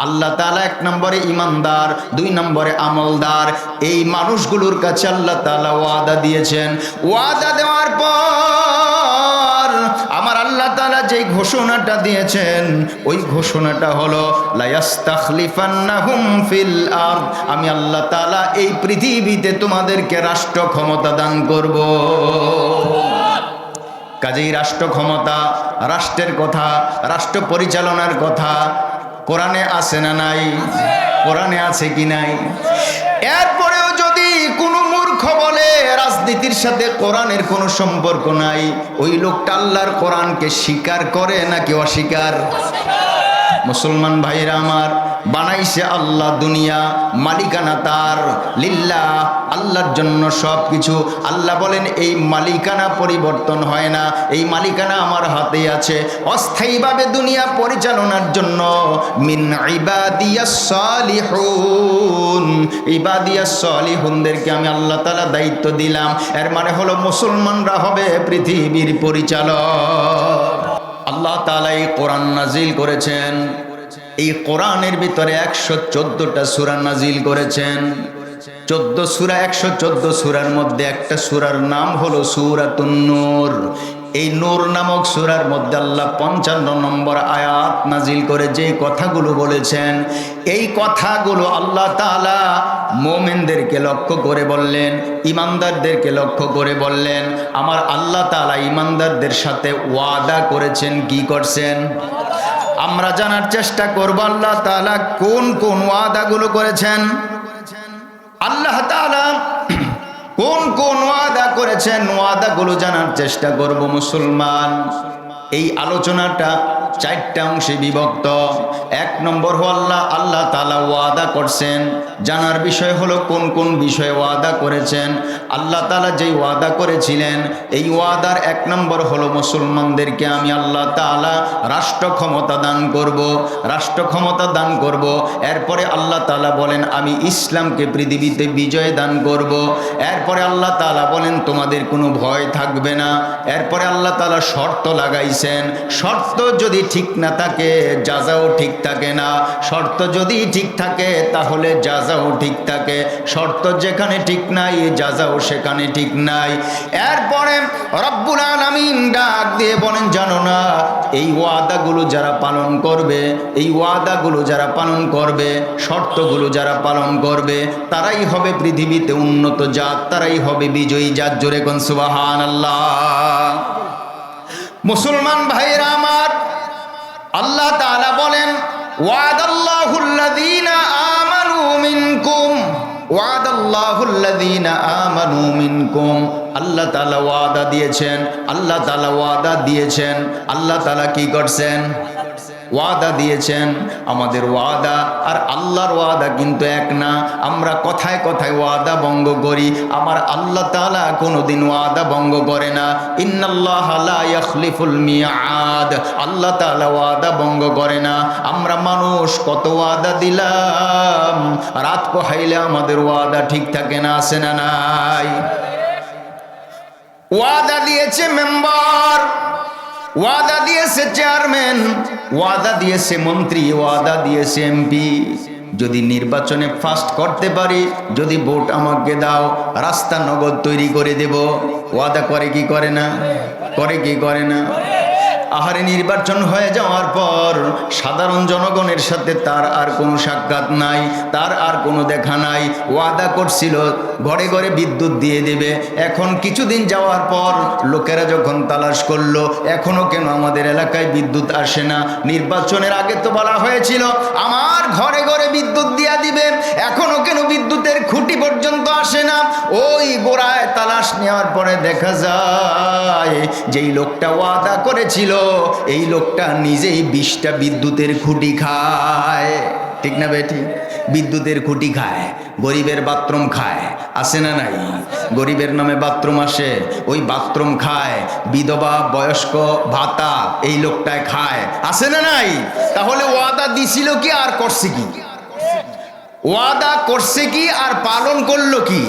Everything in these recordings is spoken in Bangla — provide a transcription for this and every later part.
আল্লাহ তাআলা এক নম্বরে ইমানদার, দুই নম্বরে আমলদার, এই মানুষগুলোর কাছে আল্লাহ তাআলা ওয়াদা দিয়েছেন। ওয়াদা দেওয়ার পর আমার আল্লাহ তাআলা যেই ঘোষণাটা দিয়েছেন ওই ঘোষণাটা হলো লা ইস্তাখলিফান্নাহুম ফিল আরদ, আমি আল্লাহ তাআলা এই পৃথিবীতে তোমাদেরকে রাষ্ট্র ক্ষমতা দান করব। কাজেই রাষ্ট্র ক্ষমতা, রাষ্ট্রের কথা, রাষ্ট্র পরিচালনার কথা কোরআনে আছে না নাই? কোরআনে আছে কি নাই? এরপরেও যদি কোনো মূর্খ বলে রাজনীতির সাথে কোরআনের কোনো সম্পর্ক নাই, ওই লোকটা আল্লাহর কোরআনকে স্বীকার করে নাকি অস্বীকার? মুসলমান ভাইরা আমার, বানাইছে আল্লাহ দুনিয়া, মালিকানা তার, লিল্লাহ, আল্লাহর জন্য সব কিছু। আল্লাহ বলেন এই মালিকানা পরিবর্তন হয় না, এই মালিকানা আমার হাতেই আছে। অস্থায়ীভাবে দুনিয়া পরিচালনার জন্য মিন ইবাদিয়াস সালিহুন, ইবাদিয়াস সালিহুনদেরকে আমি আল্লাহ তাআলা দায়িত্ব দিলাম। এর মানে হলো মুসলমানরা হবে পৃথিবীর পরিচালক। আল্লাহ তাআলা এই কোরআন নাজিল করেছেন, এই কোরআনের ভিতরে 114টা সূরা নাজিল করেছেন। 14 সূরা, 114 সূরার মধ্যে একটা সূরার নাম হলো সূরাতুন নূর। এই নূর নামক সূরার মধ্যে আল্লাহ 55 নম্বর আয়াত নাজিল করে যে কথাগুলো বলেছেন, এই কথাগুলো আল্লাহ তাআলা মুমিনদেরকে লক্ষ্য করে বললেন, ইমানদারদেরকে লক্ষ্য করে বললেন। আমার আল্লাহ তাআলা ইমানদারদের সাথে ওয়াদা করেছেন। কি করছেন? আমরা জানার চেষ্টা করব আল্লাহ তাআলা কোন কোন ওয়াদাগুলো করেছেন। আল্লাহ তাআলা কোন কোন ওয়াদা করেছেন, ওয়াদাগুলো জানার চেষ্টা করব মুসলমান। এই আলোচনাটা 4টা অংশে বিভক্ত। 1 নম্বর হলো আল্লাহ তাআলা ওয়াদা করছেন, জানার বিষয় হলো কোন কোন বিষয়ে ওয়াদা করেছেন। আল্লাহ তাআলা যেই ওয়াদা করেছিলেন, এই ওয়াদার 1 নম্বর হলো মুসলমানদেরকে আমি আল্লাহ তাআলা রাষ্ট্র ক্ষমতা দান করব, রাষ্ট্র ক্ষমতা দান করব। এরপরে আল্লাহ তাআলা বলেন আমি ইসলামকে পৃথিবীতে বিজয় দান করব। এরপরে আল্লাহ তাআলা বলেন তোমাদের কোনো ভয় থাকবে না। এরপরে আল্লাহ তাআলা শর্ত লাগাইছেন, শর্ত যদি ঠিক না থাকে জাযাও ঠিক থাকে না, শর্ত যদি ঠিক থাকে তাহলে জাযাও ঠিক থাকে, শর্ত যেখানে ঠিক নাই জাযাও সেখানে ঠিক নাই। এরপরে রব্বুল আলামিন ডাক দিয়ে বলেন জানো না এই ওয়াদাগুলো যারা পালন করবে, এই ওয়াদাগুলো যারা পালন করবে, শর্তগুলো যারা পালন করবে তারাই হবে পৃথিবীতে উন্নত জাত, তারাই হবে বিজয়ী জাত। জোরে কোন সুবহানাল্লাহ। মুসলমান ভাইরা আমার, আল্লাহ তাআলা বলেন ওয়াদাল্লাহুল্লাযীনা আমানু মিনকুম, ওয়াদাল্লাহুল্লাযীনা আমানু মিনকুম। আল্লাহ তাআলা ওয়াদা দিয়েছেন, আল্লাহ তাআলা ওয়াদা দিয়েছেন। আল্লাহ তাআলা কি করছেন? ওয়াদা দিয়েছেন। আমাদের ওয়াদা আর আল্লাহর ওয়াদা কিন্তু এক না। আমরা কথায় কথায় ওয়াদা ভঙ্গ করি, আমার আল্লাহ তাআলা কোনোদিন ওয়াদা ভঙ্গ করে না। ইন্নাল্লাহা লা ইয়াখলিফুল মিয়াদ, আল্লাহ তাআলা ওয়াদা ভঙ্গ করে না। আমরা মানুষ কত ওয়াদা দিলাম, রাত পোহাইলে আমাদের ওয়াদা ঠিক থাকে না, আছে না নাই? ওয়াদা দিয়েছে মেম্বার, ওয়াদা দিয়েছে চেয়ারম্যান, ওয়াদা দিয়েছে মন্ত্রী, ওয়াদা দিয়েছে এমপি। যদি নির্বাচনে ফার্স্ট করতে পারি, যদি ভোট আমাকে দাও, রাস্তা নগদ তৈরি করে দেব। ওয়াদা করে কি করে না? করে কি করে না? আহারে নির্বাচন হয়ে যাওয়ার পর সাধারণ জনগণের সাথে তার আর কোনো সাক্ষাৎ নাই, তার আর কোনো দেখা নাই। ওয়াদা করছিল ঘরে ঘরে বিদ্যুৎ দিয়ে দেবে, এখন কিছুদিন যাওয়ার পর লোকেরা যখন তালাশ করলো এখনো কেন আমাদের এলাকায় বিদ্যুৎ আসে না। নির্বাচনের আগে তো বলা হয়েছিল আমার ঘরে ঘরে বিদ্যুৎ দিয়া দিবে, এখনো কেন বিদ্যুতের খুঁটি পর্যন্ত আসে না। ওই গোড়ায় তালাশ নেওয়ার পরে দেখা যায় যেই লোকটা ওয়াদা করেছিল এই লোকটা নিজেই 20টা বিদ্যুতের খুঁটি খায়। ঠিক না বেটি? বিদ্যুতের খুঁটি খায়, গরিবের বাথরুম খায়, আছে না নাই? গরিবের নামে বাথরুম আসে, ওই বাথরুম খায়, বিধবা বয়স্ক ভাতা এই লোকটায় খায়, আছে না নাই? তাহলে ওয়াদা দিছিল কি আর করছে কি? ওয়াদা করছে কি আর পালন করলো কি?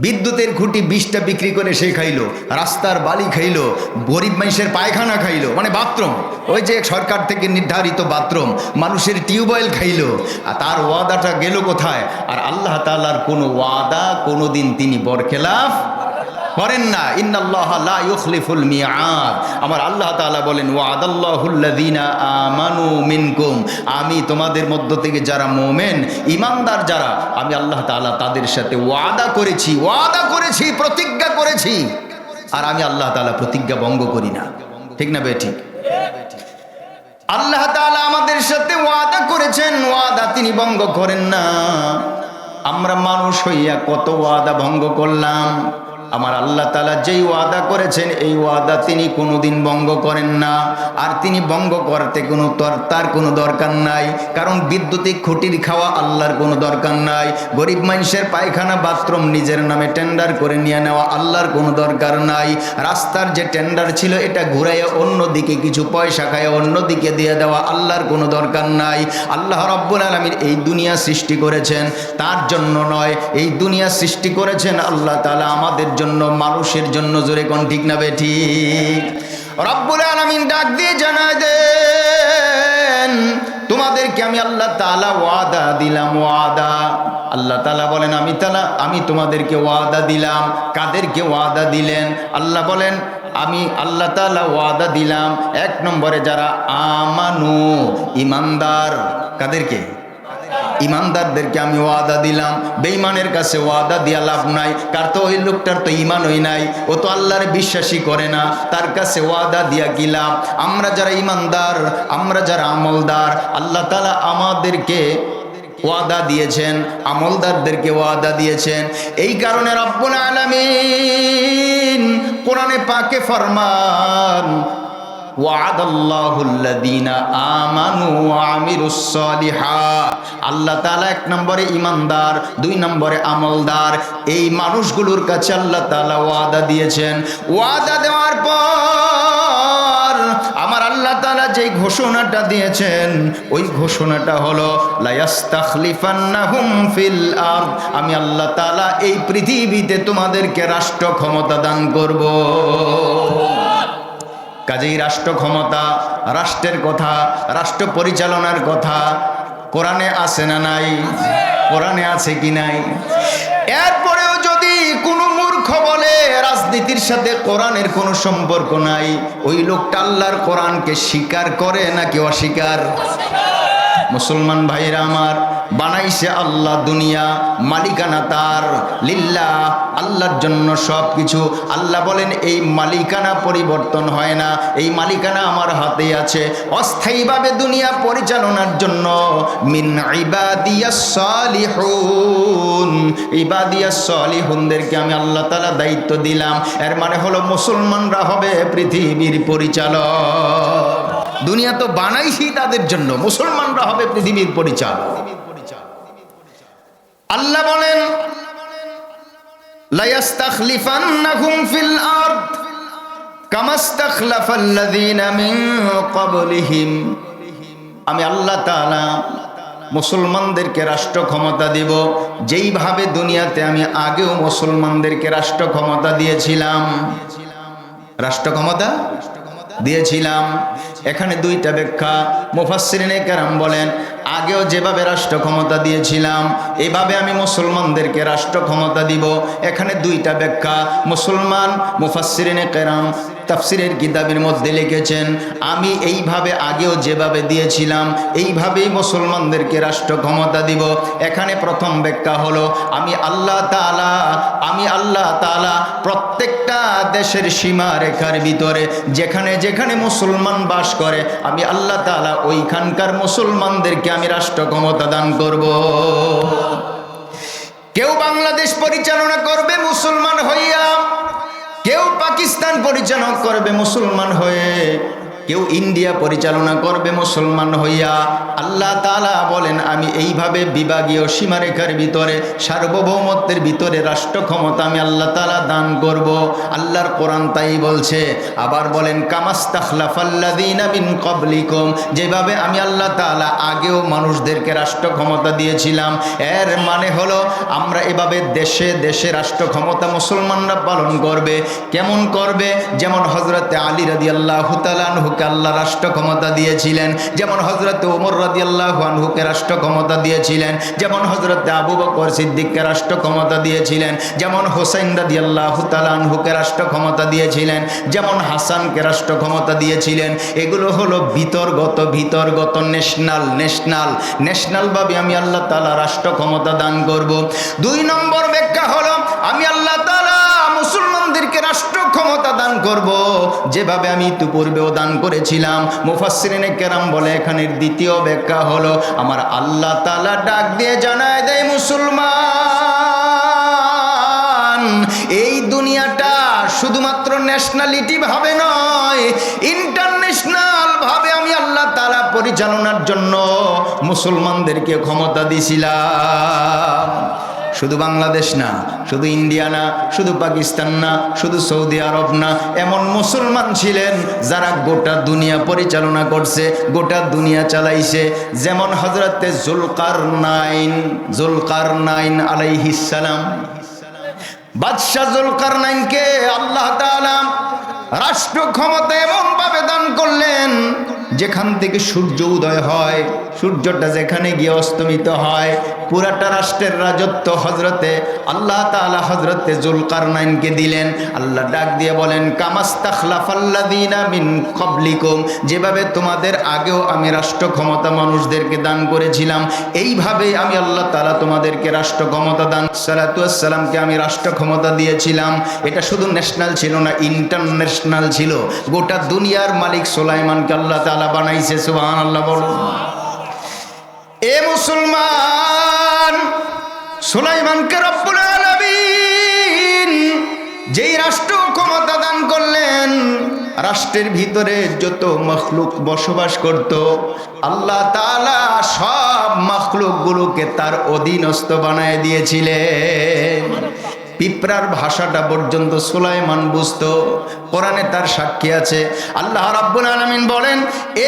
বিদ্যুতের খুঁটি 20টা বিক্রি করে সে খাইলো, রাস্তার বালি খাইলো, গরিব মানুষের পায়খানা খাইলো, মানে বাথরুম, ওই যে সরকার থেকে নির্ধারিত বাথরুম, মানুষের টিউবওয়েল খাইলো। আর তার ওয়াদাটা গেল কোথায়? আর আল্লাহ তাআলার কোনো ওয়াদা কোনোদিন তিনি বরখেলাফ করেন না। ইন্নাল্লাহা লা ইউখলিফুল মিআদ। আমার আল্লাহ তাআলা বলেন ওয়াদাল্লাহুল্লাযীনা আমানু মিনকুম, আমি তোমাদের মধ্য থেকে যারা মুমিন ঈমানদার যারা, আমি আল্লাহ তাআলা তাদের সাথে ওয়াদা করেছি, প্রতিজ্ঞা করেছি। আর আমি আল্লাহ তাআলা প্রতিজ্ঞা ভঙ্গ করি না। ঠিক না বেঠিক? আল্লাহ তাআলা আমাদের সাথে ওয়াদা করেছেন, ওয়াদা তিনি ভঙ্গ করেন না। আমরা মানুষ হইয়া কত ওয়াদা ভঙ্গ করলাম। আমার আল্লাহ তাআলা যেই ওয়াদা করেছেন এই ওয়াদা তিনি কোনোদিন ভঙ্গ করেন না। আর তিনি ভঙ্গ করতে তার কোনো দরকার নাই, কারণ বিদ্যুতিক খুঁটির খাওয়া আল্লাহর কোনো দরকার নাই। গরিব মানুষের পায়খানা বাথরুম নিজের নামে টেন্ডার করে নিয়ে নেওয়া আল্লাহর কোনো দরকার নাই। রাস্তার যে টেন্ডার ছিল এটা ঘুরাইয়া অন্যদিকে কিছু পয়সা খায় অন্যদিকে দিয়ে দেওয়া আল্লাহর কোনো দরকার নাই। আল্লাহ রাব্বুল আলামিন এই দুনিয়া সৃষ্টি করেছেন তার জন্য নয়, এই দুনিয়া সৃষ্টি করেছেন আল্লাহ তাআলা আমাদের জন্য, মানুষের জন্য। জোরে কোন ঠিক না বেঠিক? রব্বুল আলামিন ডাক দিয়ে জানায় দেন, তোমাদেরকে আমি আল্লাহ তাআলা ওয়াদা দিলাম, ওয়াদা। আল্লাহ তাআলা বলেন আমি তোমাদেরকে ওয়াদা দিলাম। কাদেরকে ওয়াদা দিলেন? আল্লাহ বলেন আমি আল্লাহ তাআলা ওয়াদা দিলাম 1 নম্বরে যারা আমানু, ঈমানদার। কাদেরকে? ঈমানদারদেরকে আমি ওয়াদা দিলাম। বেঈমানের কাছে ওয়াদা দিয়া লাভ নাই, কার তো ওই লোকটার তো ঈমানই নাই, ও তো আল্লাহর বিশ্বাসী করে না, তার কাছে ওয়াদা দিয়া কি লাভ? আমরা যারা ঈমানদার, আমরা যারা আমলদার, আল্লাহ তাআলা আমাদেরকে ওয়াদা দিয়েছেন, আমলদারদেরকে ওয়াদা দিয়েছেন। এই কারণে রব্বুল আলামিন কোরআনে পাকে ফরমান ওয়াদাল্লাহুল্লাযীনা আমানু ওয়া আমিলুস সালিহাত। আল্লাহ তাআলা 1 নম্বরে ঈমানদার, 2 নম্বরে আমলদার, এই মানুষগুলোর কাছে আল্লাহ তাআলা ওয়াদা দিয়েছেন। ওয়াদা দেওয়ার পর আমার আল্লাহ তাআলা যেই ঘোষণাটা দিয়েছেন ওই ঘোষণাটা হলো লা ইস্তাখলিফান্নাহুম ফিল আরদ, আমি আল্লাহ তাআলা এই পৃথিবীতে তোমাদেরকে রাষ্ট্র ক্ষমতা দান করব। কাজেই রাষ্ট্র ক্ষমতা, রাষ্ট্রের কথা, রাষ্ট্র পরিচালনার কথা কোরআনে আছে না নাই? কোরআনে আছে কি নাই? এরপরেও যদি কোনো মূর্খ বলে রাজনীতির সাথে কোরআনের কোনো সম্পর্ক নাই, ওই লোকটা আল্লাহর কোরআনকে স্বীকার করে নাকি অস্বীকার? মুসলমান ভাইরা আমার, বানাইছে আল্লাহ দুনিয়া, মালিকানা তার, লিল্লাহ, আল্লাহর জন্য সব কিছু। আল্লাহ বলেন এই মালিকানা পরিবর্তন হয় না, এই মালিকানা আমার হাতে আছে অস্থায়ীভাবে দুনিয়া পরিচালনার জন্য। মিন ইবাদিয়াস সালিহুন, ইবাদিয়াস সালিহুনদেরকে আমি আল্লাহ তাআলা দায়িত্ব দিলাম। এর মানে হলো মুসলমানরা হবে পৃথিবীর পরিচালক। দুনিয়া তো বানাইছি তাদের জন্য, মুসলমানরা হবে পৃথিবীর পরিচালক। আল্লাহ বলেন লা ইস্তাখলিফান্নাহুম ফিল আরদ কামা ইস্তাখলাফাল্লাযীনা মিন ক্বাবলিহিম, আমি আল্লাহ তাআলা মুসলমানদেরকে রাষ্ট্র ক্ষমতা দিব যেইভাবে দুনিয়াতে আমি আগেও মুসলমানদেরকে রাষ্ট্র ক্ষমতা দিয়েছিলাম। রাষ্ট্র ক্ষমতা দিয়েছিলাম। এখানে 2টা ব্যাখ্যা। মুফাসসিরিনে কেরাম বলেন আগেও যেভাবে রাষ্ট্র ক্ষমতা দিয়েছিলাম এভাবে আমি মুসলমানদেরকে রাষ্ট্র ক্ষমতা দিব। এখানে 2টা ব্যাখ্যা। মুসলমান মুফাসসিরিনে কেরাম তাফসিরের কিতাবের মধ্যে লিখেছেন আমি এইভাবে আগেও যেভাবে দিয়েছিলাম এইভাবেই মুসলমানদেরকে রাষ্ট্র ক্ষমতা দিব। এখানে প্রথম ব্যাখ্যা হলো আমি আল্লাহ তাআলা প্রত্যেকটা দেশের সীমা রেখার ভিতরে যেখানে যেখানে মুসলমান বাস করে আমি আল্লাহ তাআলা ওইখানকার মুসলমানদেরকে আমি রাষ্ট্র ক্ষমতা দান করব। কেউ বাংলাদেশ পরিচালনা করবে মুসলমান হইয়া, কেউ পাকিস্তান পরিচালনা করবে মুসলমান হয়ে, কেউ ইন্ডিয়া পরিচালনা করবে মুসলমান হইয়া। আল্লাহ তাআলা বলেন আমি এইভাবে বিভাগীয় সীমারেখার ভিতরে সার্বভৌমত্বের ভিতরে রাষ্ট্র ক্ষমতা আমি আল্লাহ তাআলা দান করব। আল্লাহর কোরআন তাই বলছে। আবার বলেন কামাস্তাখলাফাল্লাযীনা মিন ক্বাবলিকুম, যেভাবে আমি আল্লাহ তাআলা আগেও মানুষদেরকে রাষ্ট্র ক্ষমতা দিয়েছিলাম। এর মানে হলো আমরা এভাবে দেশে দেশে রাষ্ট্র ক্ষমতা মুসলমানরা পালন করবে। কেমন করবে? যেমন হযরতে আলী রাদিয়াল্লাহু তাআলা আনহুকে আল্লাহ রাষ্ট্র ক্ষমতা দিয়েছিলেন, যেমন হযরতে ওমর রাদিয়াল্লাহু আনহুকে রাষ্ট্র ক্ষমতা দিয়েছিলেন, যেমন হযরতে আবু বকর সিদ্দিককে রাষ্ট্র ক্ষমতা দিয়েছিলেন, যেমন হোসেন রাদিয়াল্লাহু তাআলা আনহুকে রাষ্ট্র ক্ষমতা দিয়েছিলেন, যেমন হাসানকে রাষ্ট্র ক্ষমতা দিয়েছিলেন। এগুলো হলো ভিতরগত ন্যাশনাল ভাবে আমি আল্লাহ তাআলা রাষ্ট্র ক্ষমতা দান করব। 2 নম্বর ব্যাখ্যা হলো আমি আল্লাহ তাআলা মুসলমানদেরকে রাষ্ট্র ক্ষমতা দান করব যেভাবে আমি ইতিপূর্বেও দান করেছিলাম। মুফাসসিরিনে কেরাম বলে এখানের দ্বিতীয় ব্যাখ্যা হলো আমার আল্লাহ তাআলা ডাক দিয়ে জানায় দেয় মুসলমান, এই দুনিয়াটা শুধুমাত্র ন্যাশনালিটি ভাবে নয়, ইন্টারন্যাশনাল ভাবে আমি আল্লাহ তাআলা পরিচালনার জন্য মুসলমানদেরকে ক্ষমতা দিয়েছিলাম। শুধু বাংলাদেশ না, শুধু ইন্ডিয়া না, শুধু পাকিস্তান না, শুধু সৌদি আরব না, এমন মুসলমান ছিলেন যারা গোটা দুনিয়া পরিচালনা করছে, গোটা দুনিয়া চালাইছে। যেমন হযরতে জুলকারনাইন আলাইহিস সালাম, বাদশাহ জুলকারনাইনকে আল্লাহ তাআলা রাষ্ট্র ক্ষমতা এমন ভাবে দান করলেন যেখান থেকে সূর্য উদয় হয়, সূর্যটা যেখানে গিয়ে অস্তমিত হয়, পুরাটা রাষ্ট্রের রাজত্ব হযরতে আল্লাহ তাআলা হযরতে জুলকারনাইনকে দিলেন। আল্লাহ ডাক দিয়ে বলেন কামাস্তাখলাফাল্লাযীনা মিন ক্বাবলিকুম, যেভাবে তোমাদের আগেও আমি রাষ্ট্র ক্ষমতা মানুষদেরকে দান করেছিলাম, এইভাবেই আমি আল্লাহ তাআলা তোমাদেরকে রাষ্ট্র ক্ষমতা দান সালাতু ওয়াস সালামকে আমি রাষ্ট্র ক্ষমতা দিয়েছিলাম। এটা শুধু ন্যাশনাল ছিল না, ইন্টারন্যাশনাল ছিল। গোটা দুনিয়ার মালিক সুলাইমানকে আল্লাহ তাআলা বানাইছে। সুবহানাল্লাহ বলুন। এ মুসলমান, সুলাইমানকে রব্বুল আলামিন যেই রাষ্ট্র ক্ষমতা দান করলেন, রাষ্ট্রের ভিতরে যত মখলুক বসবাস করত আল্লাহ তাআলা সব মখলুকগুলোকে তার অধীনস্থ বানায় দিয়েছিলেন। পিঁপড়ার ভাষাটা পর্যন্ত সুলাইমান বুঝতো। কোরআনে তার সাক্ষী আছে। আল্লাহ রাব্বুল আলামিন বলেন,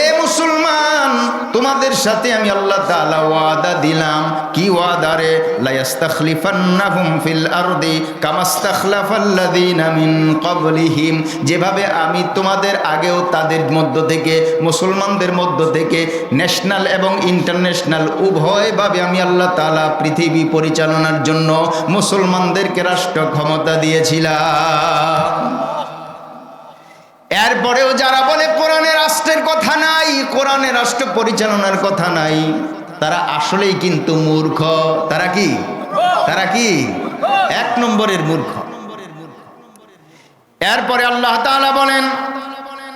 এ মুসলমান, তোমাদের সাথে আমি আল্লাহ তাআলা ওয়াদা দিলাম। কি ওয়াদা রে? লা ইস্তাখলিফান্নাহুম ফিল আরদি কামাস্তাখলাফাল্লাযীনা মিন ক্বাবলিহিম, যেভাবে আমি তোমাদের আগেও তাদের মধ্য থেকে, মুসলমানদের মধ্য থেকে ন্যাশনাল এবং ইন্টারন্যাশনাল উভয়ভাবে আমি আল্লাহ তাআলা পৃথিবী পরিচালনার জন্য মুসলমানদেরকে রাষ্ট্র ক্ষমতা দিয়েছিলাম। এরপরেও যারা বলে কোরআনে রাষ্ট্রের কথা নাই, কোরআনে রাষ্ট্র পরিচালনার কথা নাই, তারা আসলেই কিন্তু মূর্খ। তারা কি 1 নম্বরের মূর্খ। এরপরে আল্লাহ তাআলা বলেন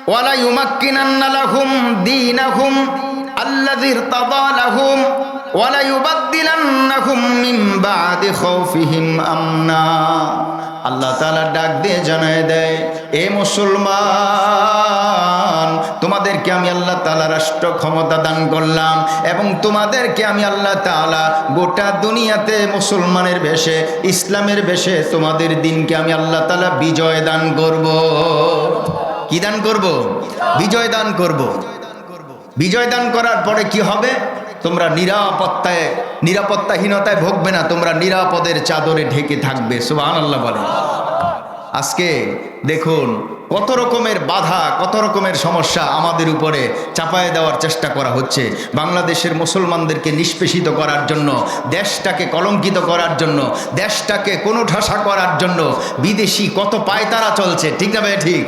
ওয়ালা ইউমাক্কিনান্না লাহুম দীনাহুম আল্লাযী ইরতাদা লাহুম ওয়ালা ইউবাদদিলান্নাহুম মিন বা'দি খাউফিহিম আমনা। আল্লাহ তাআলা ডাক দিয়ে জানায় দেয়, এ মুসলমান, তোমাদেরকে আমি আল্লাহ তাআলা রাষ্ট্র ক্ষমতা দান করলাম এবং তোমাদেরকে আমি আল্লাহ তাআলা গোটা দুনিয়াতে মুসলমানের বেশে, ইসলামের বেশে তোমাদের দিনকে আমি আল্লাহ তাআলা বিজয় দান করব। কি দান করব? বিজয় দান করব। বিজয় দান করার পরে কি হবে? তোমরা নিরাপত্তাহীনতায় ভুগবে না, তোমরা নিরাপদের চাদরে ঢেকে থাকবে। সুবহানাল্লাহ বলেন। আজকে দেখুন কত রকমের বাধা, কত রকমের সমস্যা আমাদের উপরে চাপায় দেওয়ার চেষ্টা করা হচ্ছে। বাংলাদেশের মুসলমানদেরকে নিষ্পেষিত করার জন্য, দেশটাকে কলঙ্কিত করার জন্য, দেশটাকে কোণঠাসা করার জন্য বিদেশি কত পায়তারা চলছে। ঠিক না ভাই? ঠিক।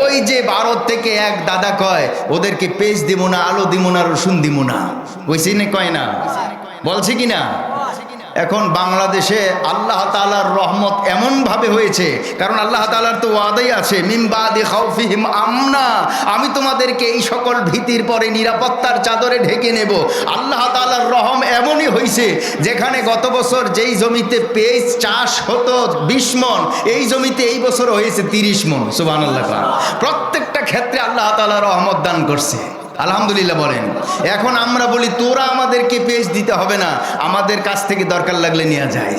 ওই যে ভারত থেকে এক দাদা কয় ওদেরকে পেঁয়াজ দিব না, আলু দিব না, রসুন দিব না, কইছি না? কয় না? বলছে কি না? এখন বাংলাদেশে আল্লাহ তাআলার রহমত এমনভাবে হয়েছে, কারণ আল্লাহ তাআলার তো ওয়াদাই আছে, মিন বাদি খাউফিহিম আমনা, আমি তোমাদেরকে এই সকল ভীতির পরে নিরাপত্তার চাদরে ঢেকে নেব। আল্লাহ তাআলার রহম এমনই হয়েছে, যেখানে গত বছর যেই জমিতে পেঁয়াজ চাষ হতো 20 মণ, এই জমিতে এই বছর হয়েছে 30 মণ। সুবহানাল্লাহ। প্রত্যেকটা ক্ষেত্রে আল্লাহ তাআলা রহমত দান করছে, আলহামদুলিল্লাহ বলেন। এখন আমরা বলি তোরা আমাদেরকে পেজ দিতে হবে না, আমাদের কাছ থেকে দরকার লাগলে নেওয়া যায়।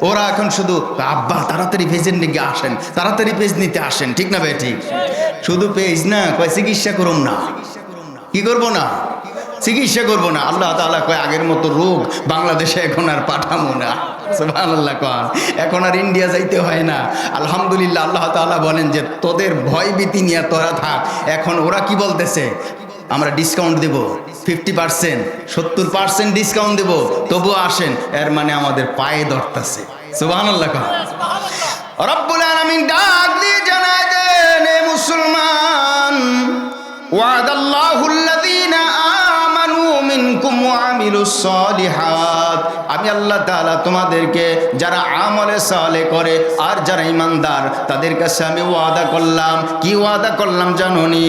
ওরা এখন শুধু আব্বা তাড়াতাড়ি পেজের দিকে আসেন, তাড়াতাড়ি পেজ নিতে আসেন, ঠিক না ভাই? ঠিক। শুধু পেজ না, কয় চিকিৎসা করুন না। কি করব না? চিকিৎসা করব না। আল্লাহ তাআলা কয় আগের মতো রোগ বাংলাদেশে এখন আর পাঠাবো না। সুবহানাল্লাহ। কন এখন আর ইন্ডিয়া যাইতে হয় না, আলহামদুলিল্লাহ। আল্লাহ তাআলা বলেন যে তোদের ভয় ভীতি নিয়ে তোরা থাক। এখন ওরা কি বলতেছে, আমরা ডিসকাউন্ট দেব 50%, 70% ডিসকাউন্ট দেব, তবুও আসেন। এর মানে আমাদের পায়ে ধরতেছে। সুবহানাল্লাহ। রব্বুল আলামিন ডাক দিয়ে জানায় দেন, এ মুসলমান, ওয়াদাল্লাহুল্লাযীনা আমানু মিনকুম ওয়া আমিলুস সালিহাত, আমি আল্লাহ তাআলা তোমাদেরকে যারা আমলে সালেহ করে আর যারা ঈমানদার তাদের কাছে আমি ওয়াদা করলাম। কি ওয়াদা করলাম জানোনি?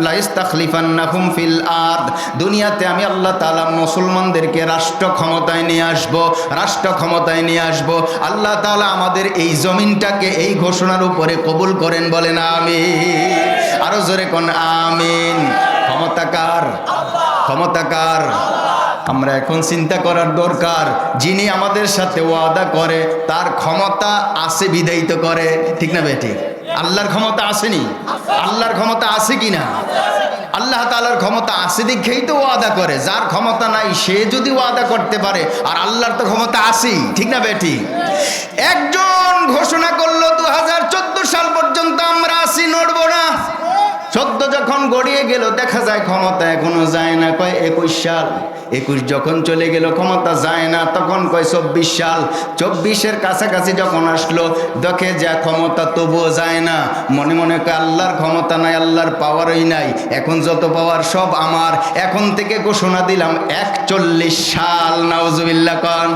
লা ইস্তাখলিফান্নাহুম ফিল আরদ, দুনিয়াতে আমি আল্লাহ তাআলা মুসলমানদেরকে রাষ্ট্র ক্ষমতায় নিয়ে আসব, রাষ্ট্র ক্ষমতায় নিয়ে আসব। আল্লাহ তাআলা আমাদের এই জমিনটাকে এই ঘোষণার উপরে কবুল করেন, বলেন আমিন। আরো জোরে কোন আমিন। ক্ষমতা কার? ক্ষমতা কার? আমরা এখন চিন্তা করার দরকার, যিনি আমাদের সাথে ওয়াদা করে তার ক্ষমতা আছে বিদায়িত করে, ঠিক না বেটি? আল্লাহর ক্ষমতা আসেনি? আল্লাহর ক্ষমতা আছে কিনা? আল্লাহ তাআলার ক্ষমতা আছে দেখেই তো ওয়াদা করে। যার ক্ষমতা নাই সে যদি ওয়াদা করতে পারে, আর আল্লাহর তো ক্ষমতা আছেই, ঠিক না বেটি? একজন ঘোষণা করলো 2014 সাল পর্যন্ত আমরা আছি, নড়ব না। 14 যখন গড়িয়ে গেল দেখা যায় ক্ষমতা এখনো যায় না, কয় 21 সাল। 21 যখন চলে গেল ক্ষমতা যায় না, তখন কয় 24 সাল। 24-এর কাছাকাছি যখন আসলো দেখে যে ক্ষমতা তবুও যায় না, মনে মনে কয় আল্লাহর ক্ষমতা নাই, আল্লাহর পাওয়ারই নাই, এখন যত পাওয়ার সব আমার। এখন থেকে ঘোষণা দিলাম 41 সাল। নাউজুবিল্লাহ। কন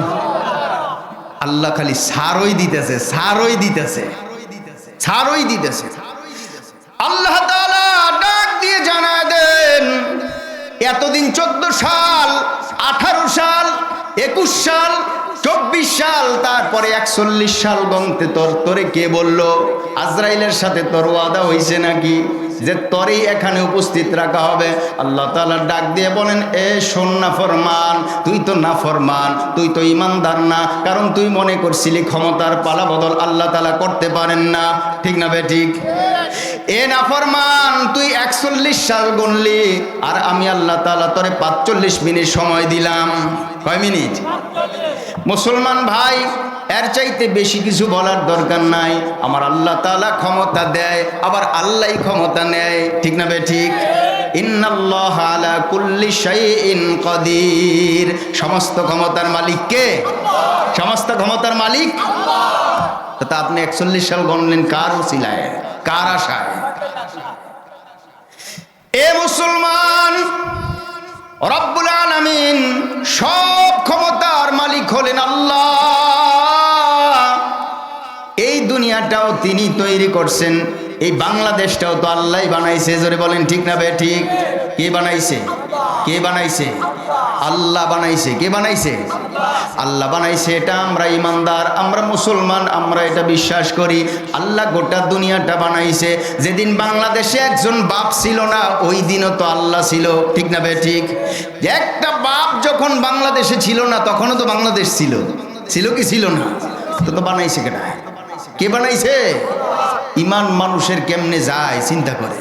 আল্লাহ খালি ছাড়ই দিতেছে, ছাড়ই দিতেছে, ছাড়ই দিতেছে। আল্লাহ তাআলা ডাক দিয়ে জানায় দেন, এতদিন 14 সাল, 18 সাল, 21 সাল, 24 সাল, তারপরে 41 সাল গমতে তোরে কে বললো? আজরাইলের সাথে তোর ওয়াদা হয়েছে নাকি যে তোরই এখানে উপস্থিত রাখা হবে? আল্লাহ তাআলা ডাক দিয়ে বলেন, এ শোন নাফরমান, তুই তো নাফরমান, তুই তো ইমানদার না, কারণ তুই মনে করছিলি ক্ষমতার পালা বদল আল্লাহ তাআলা করতে পারেন না, ঠিক না বে ঠিক? এ নাফরমান, তুই 41 সাল গুনলি, আর আমি আল্লাহ তাআলা তোরে 45 মিনিট সময় দিলাম। কয় মিনিট? মুসলমান ভাই, এর চাইতে বেশি কিছু বলার দরকার নাই। আমার আল্লাহ তাআলা ক্ষমতা দেয়, আবার আল্লাহই ক্ষমতা নেয়, ঠিক না বে ঠিক? ইন্নাল্লাহা আলা কুল্লি শাইইন কাদির। সমস্ত ক্ষমতার মালিক কে? সমস্ত ক্ষমতার মালিক আল্লাহ। তা আপনি 41 সাল গণলেন কার ওসিলায়, কার আশায়? এ মুসলমান, রব্বুল আলামিন সব ক্ষমতার মালিক হলেন আল্লাহ। এই দুনিয়াটাও তিনি তৈরি করছেন, এই বাংলাদেশটাও তো আল্লাহই বানাইছে। জোরে বলেন ঠিক না বে ঠিক? কে বানাইছে? কে বানাইছে? আল্লাহ বানাইছে। কে বানাইছে? আল্লাহ বানাইছে। এটা আমরা ইমানদার, আমরা মুসলমান, আমরা এটা বিশ্বাস করি। আল্লাহ গোটা দুনিয়াটা বানাইছে। যেদিন বাংলাদেশে একজন বাপ ছিল না, ওই দিনও তো আল্লাহ ছিল, ঠিক না বে ঠিক? একটা বাপ যখন বাংলাদেশে ছিল না, তখনও তো বাংলাদেশ ছিল, ছিল কি ছিল না? তো বানাইছে কেটা? কে বানাইছে? ইমান মানুষের কেমনে যায় চিন্তা করে,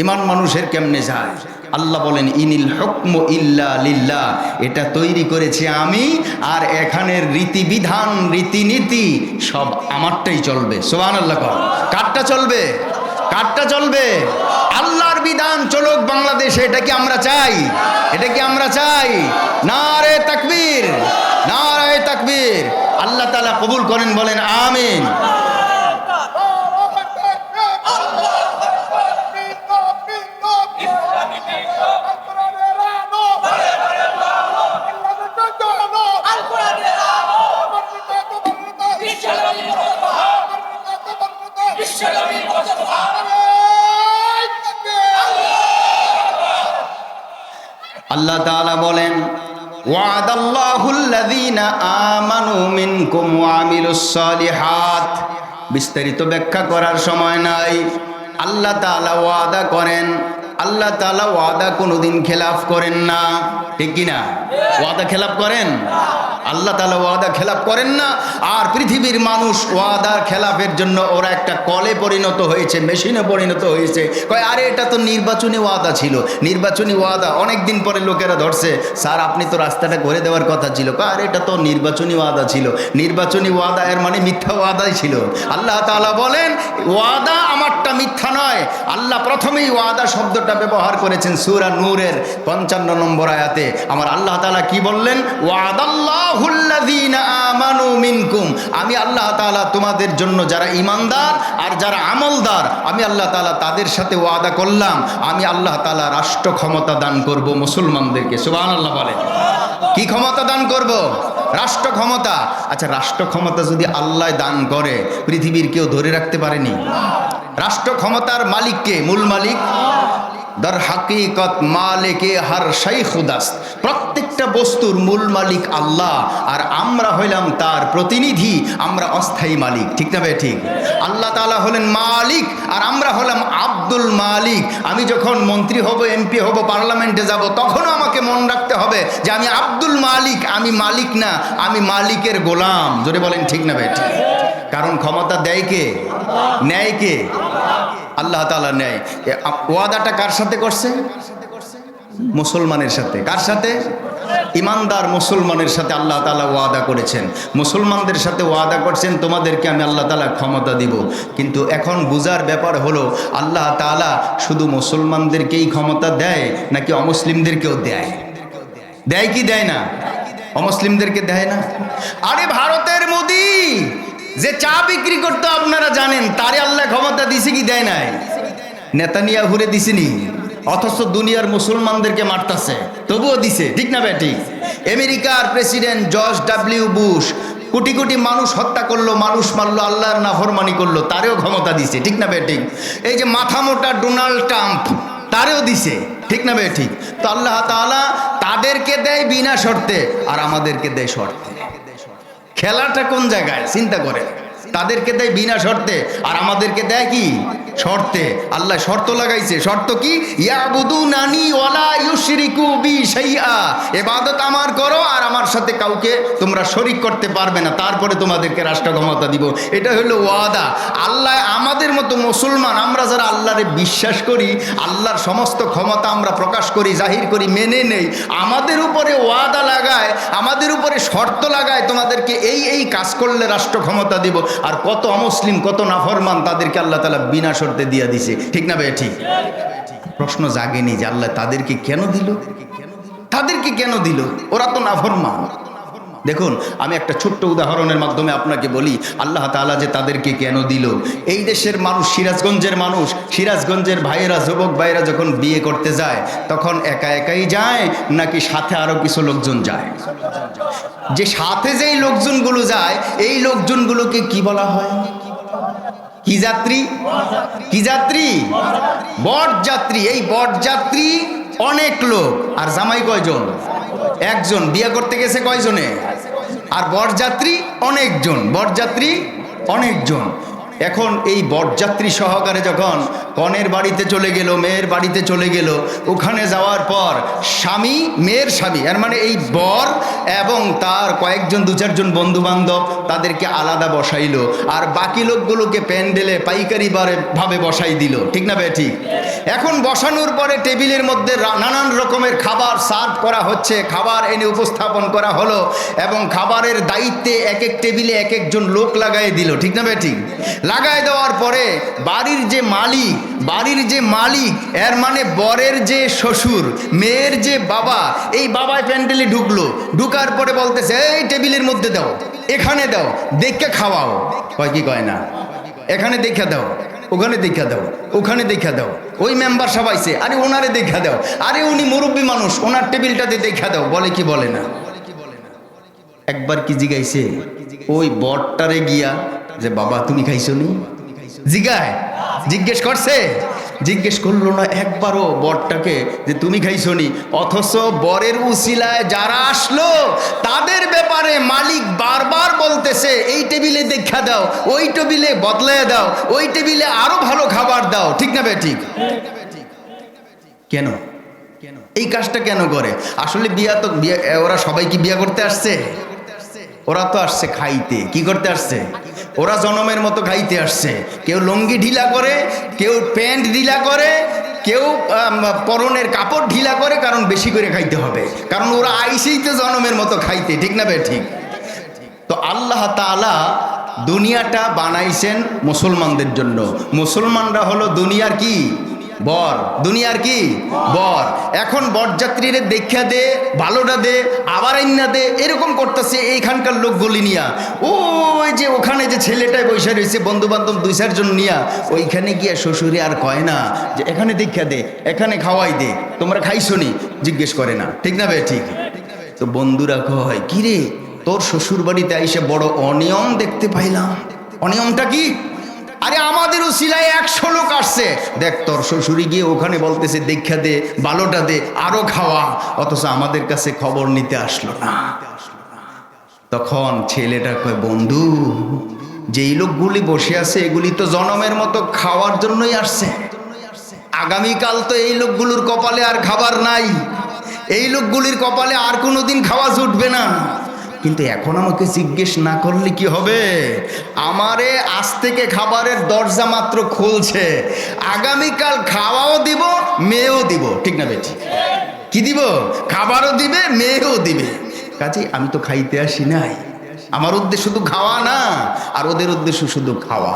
ইমান মানুষের কেমনে যায়? আল্লাহ বলেন, ইনিল হুকমু ইল্লা লিল্লাহ, এটা তৈরি করেছি আমি, আর এখানের রীতিবিধান রীতিনীতি সব আমারটাই চলবে। সুবহানাল্লাহ। কারটা চলবে? কারটা চলবে? আল্লাহর বিধান চলুক বাংলাদেশে, এটা কি আমরা চাই? এটা কি আমরা চাই? নারে তাকবীর, নারে তাকবীর। আল্লাহ তাআলা কবুল করেন, বলেন আমিন। আল্লাহ তাআলা বলেন, ওয়াদাল্লাহুল্লাযীনা আমানু মিনকুম ওয়া আমিলুস সালিহাত। বিস্তারিত ব্যাখ্যা করার সময় নাই। আল্লাহ তাআলা ওয়াদা করেন, আল্লাহ তাআলা ওয়াদা কোনোদিন খেলাফ করেন না, ঠিক কি না? ওয়াদা খেলাফ করেন? আল্লাহ তাআলা ওয়াদা খেলাফ করেন না। আর পৃথিবীর মানুষ ওয়াদার খেলাফের জন্য ওরা একটা কলে পরিণত হয়েছে, মেশিনে পরিণত হয়েছে। কয় আরে এটা তো নির্বাচনী ওয়াদা ছিল, নির্বাচনী ওয়াদা। অনেক দিন পরে লোকেরা ধরছে, স্যার আপনি তো রাস্তাটা করে দেওয়ার কথা ছিল। কয় আরে এটা তো নির্বাচনী ওয়াদা ছিল। নির্বাচনী ওয়াদা এর মানে মিথ্যা ওয়াদাই ছিল। আল্লাহ তাআলা বলেন ওয়াদা আমারটা মিথ্যা নয়। আল্লাহ প্রথমেই ওয়াদা শব্দটা ব্যবহার করেছেন সূরা নূরের 55 নম্বর আয়াতে। আমার আল্লাহ তাআলা কি বললেন? ওয়াদাল্লাহুল্লাযীনা আমানু মিনকুম। আমি আল্লাহ তাআলা তোমাদের জন্য যারা ঈমানদার আর যারা আমলদার, আমি আল্লাহ তাআলা তাদের সাথে ওয়াদা করলাম, আমি আল্লাহ তাআলা রাষ্ট্র ক্ষমতা দান করব মুসলমানদেরকে। সুবহানাল্লাহ বলেন। কি ক্ষমতা দান করব? রাষ্ট্র ক্ষমতা। আচ্ছা, রাষ্ট্র ক্ষমতা যদি আল্লাহ দান করে, পৃথিবীর কেউ ধরে রাখতে পারেনি। রাষ্ট্র ক্ষমতার মালিককে, মূল মালিক দর হাকিকত মালিকে হর শাই খুদাস্ত। প্রত্যেকটা বস্তুর মূল মালিক আল্লাহ, আর আমরা হইলাম তার প্রতিনিধি, আমরা অস্থায়ী মালিক, ঠিক না ভাই? ঠিক। আল্লাহ তাআলা হলেন মালিক আর আমরা হলাম আব্দুল মালিক। আমি যখন মন্ত্রী হব, এমপি হব, পার্লামেন্টে যাব, তখনও আমাকে মনে রাখতে হবে যে আমি আব্দুল মালিক, আমি মালিক না, আমি মালিকের গোলাম। জোরে বলেন ঠিক না ভাই? ঠিক। কারণ ক্ষমতা দেয় কে? নেয় কে? আল্লাহ তাআলা নেয়। ওয়াদাটা কার সাথে করছে? মুসলমানের সাথে। কার সাথে? ইমানদার মুসলমানের সাথে আল্লাহ তাআলা ওয়াদা করেছেন। মুসলমানদের সাথে ওয়াদা করছেন তোমাদেরকে আমি আল্লাহ তাআলা ক্ষমতা দিব। কিন্তু এখন বুঝার ব্যাপার হলো আল্লাহ তাআলা শুধু মুসলমানদেরকেই ক্ষমতা দেয় নাকি অমুসলিমদেরকেও দেয়? দেয় কি দেয় না? অমুসলিমদেরকে দেয় না। আরে ভারতের মোদি যে চা বিক্রি করতো আপনারা জানেন, তারে আল্লাহ ক্ষমতা দিছে কি দেয় নাই? নেতানিয়াহুরে দিছেনি, অথচ দুনিয়ার মুসলমানদেরকে মারতাছে, তবুও দিছে, ঠিক না ভাই? ঠিক। আমেরিকার president George W Bush crore crore মানুষ হত্যা করলো, মানুষ মারলো, আল্লাহর নাফরমানি করলো, তারেও ক্ষমতা দিছে, ঠিক না ভাই? ঠিক। এই যে মাথা মোটা ডোনাল্ড ট্রাম্প, তারেও দিছে, ঠিক না ভাই? ঠিক। তো আল্লাহ তাআলা তাদেরকে দেয় বিনা শর্তে আর আমাদেরকে দেয় শর্তে। খেলাটা কোন জায়গায় চিন্তা করে? তাদেরকে দেয় বিনা শর্তে আর আমাদেরকে দেয় কি? শর্তে। আল্লাহ শর্ত লাগাইছে। শর্ত কি? ইয়াবুদুনানি ওয়ালা ইউশরিকু বি শাইআ। ইবাদত আমার করো আর আমার সাথে কাউকে তোমরা শরীক করতে পারবে না, তারপরে তোমাদেরকে রাষ্ট্র ক্ষমতা দিব। এটা হলো ওয়াদা। আল্লাহ আমাদের মতো মুসলমান, আমরা যারা আল্লাহরে বিশ্বাস করি, আল্লাহর সমস্ত ক্ষমতা আমরা প্রকাশ করি, জাহির করি, মেনে নেই, আমাদের উপরে ওয়াদা লাগায়, আমাদের উপরে শর্ত লাগায়, তোমাদেরকে এই এই কাজ করলে রাষ্ট্র ক্ষমতা দিব। আর কত অমুসলিম, কত নাফরমান, তাদেরকে আল্লাহ তাআলা বিনা শর্তে দিয়া দিছে, ঠিক না ভাই? ঠিক। প্রশ্ন জাগেনি যে আল্লাহ তাদেরকে কেন দিল? তাদেরকে কেন দিল? ওরা তো নাফরমান। দেখুন, আমি একটা ছোট্ট উদাহরণের মাধ্যমে আপনাকে বলি আল্লাহ তাআলা যে তাদেরকে কেন দিল। এই দেশের মানুষ, সিরাজগঞ্জের মানুষ, সিরাজগঞ্জের ভাইয়েরা, যুবক ভাইয়েরা যখন বিয়ে করতে যায় তখন একা একাই যায় নাকি সাথে আরো কিছু লোকজন যায়? যে সাথে যেই লোকজনগুলো যায়, এই লোকজনগুলোকে কি বলা হয়? কি যাত্রী? কি যাত্রী? বরযাত্রী। এই বরযাত্রী অনেক লোক। আর জামাই কয়জন? একজন। বিয়ে করতে গেছে কয়জনে? আর বরযাত্রী অনেকজন। বরযাত্রী অনেকজন। এখন এই বরযাত্রী সহকারে যখন কনের বাড়িতে চলে গেল, মেয়ের বাড়িতে চলে গেল, ওখানে যাওয়ার পর স্বামী, মেয়ের স্বামী, এর মানে এই বর এবং তার কয়েকজন, দু চারজন বন্ধু বান্ধব, তাদেরকে আলাদা বসাইলো আর বাকি লোকগুলোকে প্যান্ডেলে পাইকারি ভাবে বসাই দিল, ঠিক না ভাই? ঠিক। এখন বসানোর পরে টেবিলের মধ্যে নানান রকমের খাবার সার্ভ করা হচ্ছে, খাবার এনে উপস্থাপন করা হলো এবং খাবারের দায়িত্বে এক এক টেবিলে এক একজন লোক লাগাই দিল, ঠিক না ভাই? ঠিক। লাগাই দেওয়ার পরে বাড়ির যে মালিক, এর মানে বরের যে শ্বশুর, মেয়ের যে বাবা, এই বাবায় প্যান্ডেলে ঢুকলো। ঢুকার পরে বলতেছে এই টেবিলের মধ্যে দাও, এখানে দাও, দেখে খাওয়াও। কয় কি কয় না? এখানে দেখা দাও, ওখানে দেখা দাও, ওখানে দেখা দাও। ওই মেম্বার সবাইছে, আরে ওনারে দেখা দাও, আরে উনি মুরব্বী মানুষ, ওনার টেবিলটাতে দেখা দাও। বলে কি বলে না? একবার কি জিগাইছে ওই বরটারে গিয়া যে বাবা তুমি খাইছো নি? জিজ্ঞেস করছে? জিজ্ঞেস করলো না একবারও বরটাকে যে তুমি খাইছো নি? অথচ বরের উসিলায় যারা আসলো তাদের ব্যাপারে মালিক বারবার বলতেছে এই টেবিলে দেখা দাও, ওই টেবিলে বদলায় দাও, ওই টেবিলে আরো ভালো খাবার দাও। ঠিক না ঠিক? কেন এই কাজটা কেন করে? আসলে ওরা সবাই কি বিয়া করতে আসছে? ওরা তো আসছে খাইতে। কি করতে আসছে? ওরা জনমের মতো খাইতে আসছে। কেউ লুঙ্গি ঢিলা করে, কেউ প্যান্ট ঢিলা করে, কেউ পরনের কাপড় ঢিলা করে, কারণ বেশি করে খাইতে হবে, কারণ ওরা আইসেই তো জনমের মতো খাইতে। ঠিক না ঠিক? তো আল্লাহ তাআলা দুনিয়াটা বানাইছেন মুসলমানদের জন্য। মুসলমানরা হলো দুনিয়ার কি বর, দুনিয়ার কি বর। এখন বরযাত্রীরে দেখা দে, ভালোটা দে, আবার আইনা দে, এরকম করতেছে এইখানকার লোকগুলি নিয়া। ওই যে ওখানে যে ছেলেটাই বসে রয়েছে বন্ধু বান্ধব 2-4 জন নিয়া, ওইখানে গিয়া শ্বশুরে আর কয় না যে এখানে দেখা দে, এখানে খাওয়াই দে, তোমরা খাইছো নি, জিজ্ঞেস করে না। ঠিক না ভাই? ঠিক। তো বন্ধুরা কয় কি রে, তোর শ্বশুর বাড়িতে আইসে বড় অনিয়ম দেখতে পাইলাম। অনিয়মটা কি? আরে আমাদের উসিলায় 100 লোক আসছে, দেখ তোর শ্বশুরি গিয়ে ওখানে বলতেছে দেখা দে, ভালোটা দে, আরো খাওয়া, অথচ আমাদের কাছে খবর নিতে আসলো না। তখন ছেলেটা কয় বন্ধু, যেই লোকগুলি বসে আছে এগুলি তো জনমের মতো খাওয়ার জন্যই আসছে। আগামীকাল তো এই লোকগুলোর কপালে আর খাবার নাই, এই লোকগুলির কপালে আর কোনোদিন খাওয়া জুটবে না। কিন্তু এখন আমাকে জিজ্ঞেস না করলে কি হবে? আমারে আজ থেকে খাবারের দরজা মাত্র খুলছে, আগামীকাল খাওয়াও দিব, মেয়েও দিব। ঠিক না বেটি? কি দিব? খাবারও দিবে, মেয়েও দিবে। কাজে আমি তো খাইতে আসি নাই, আমার উদ্দেশ্য শুধু খাওয়া না, আর ওদের উদ্দেশ্য শুধু খাওয়া।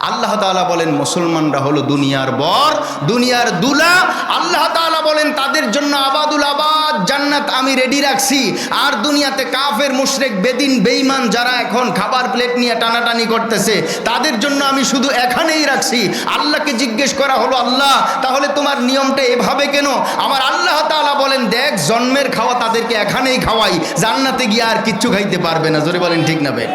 আল্লাহ তাআলা বলেন মুসলমানরা হলো দুনিয়ার বর, দুনিয়ার দুলা। আল্লাহ তাআলা বলেন তাদের জন্য আবাদুল আবাদ জান্নাত আমি রেডি রাখছি। আর দুনিয়াতে কাফের, মুশরিক, বেদিন, বেঈমান যারা এখন খাবার প্লেট নিয়ে টানাটানি করতেছে, তাদের জন্য আমি শুধু এখানেই রাখছি। আল্লাহকে জিজ্ঞেস করা হলো, আল্লাহ তাহলে তোমার নিয়মটা এভাবে কেন? আমার আল্লাহ তাআলা বলেন দেখ, জন্মের খাওয়া তাদেরকে এখানেই খাওয়াই, জান্নাতে গিয়ে আর কিচ্ছু খাইতে পারবে না। জোরে বলেন ঠিক না বেট?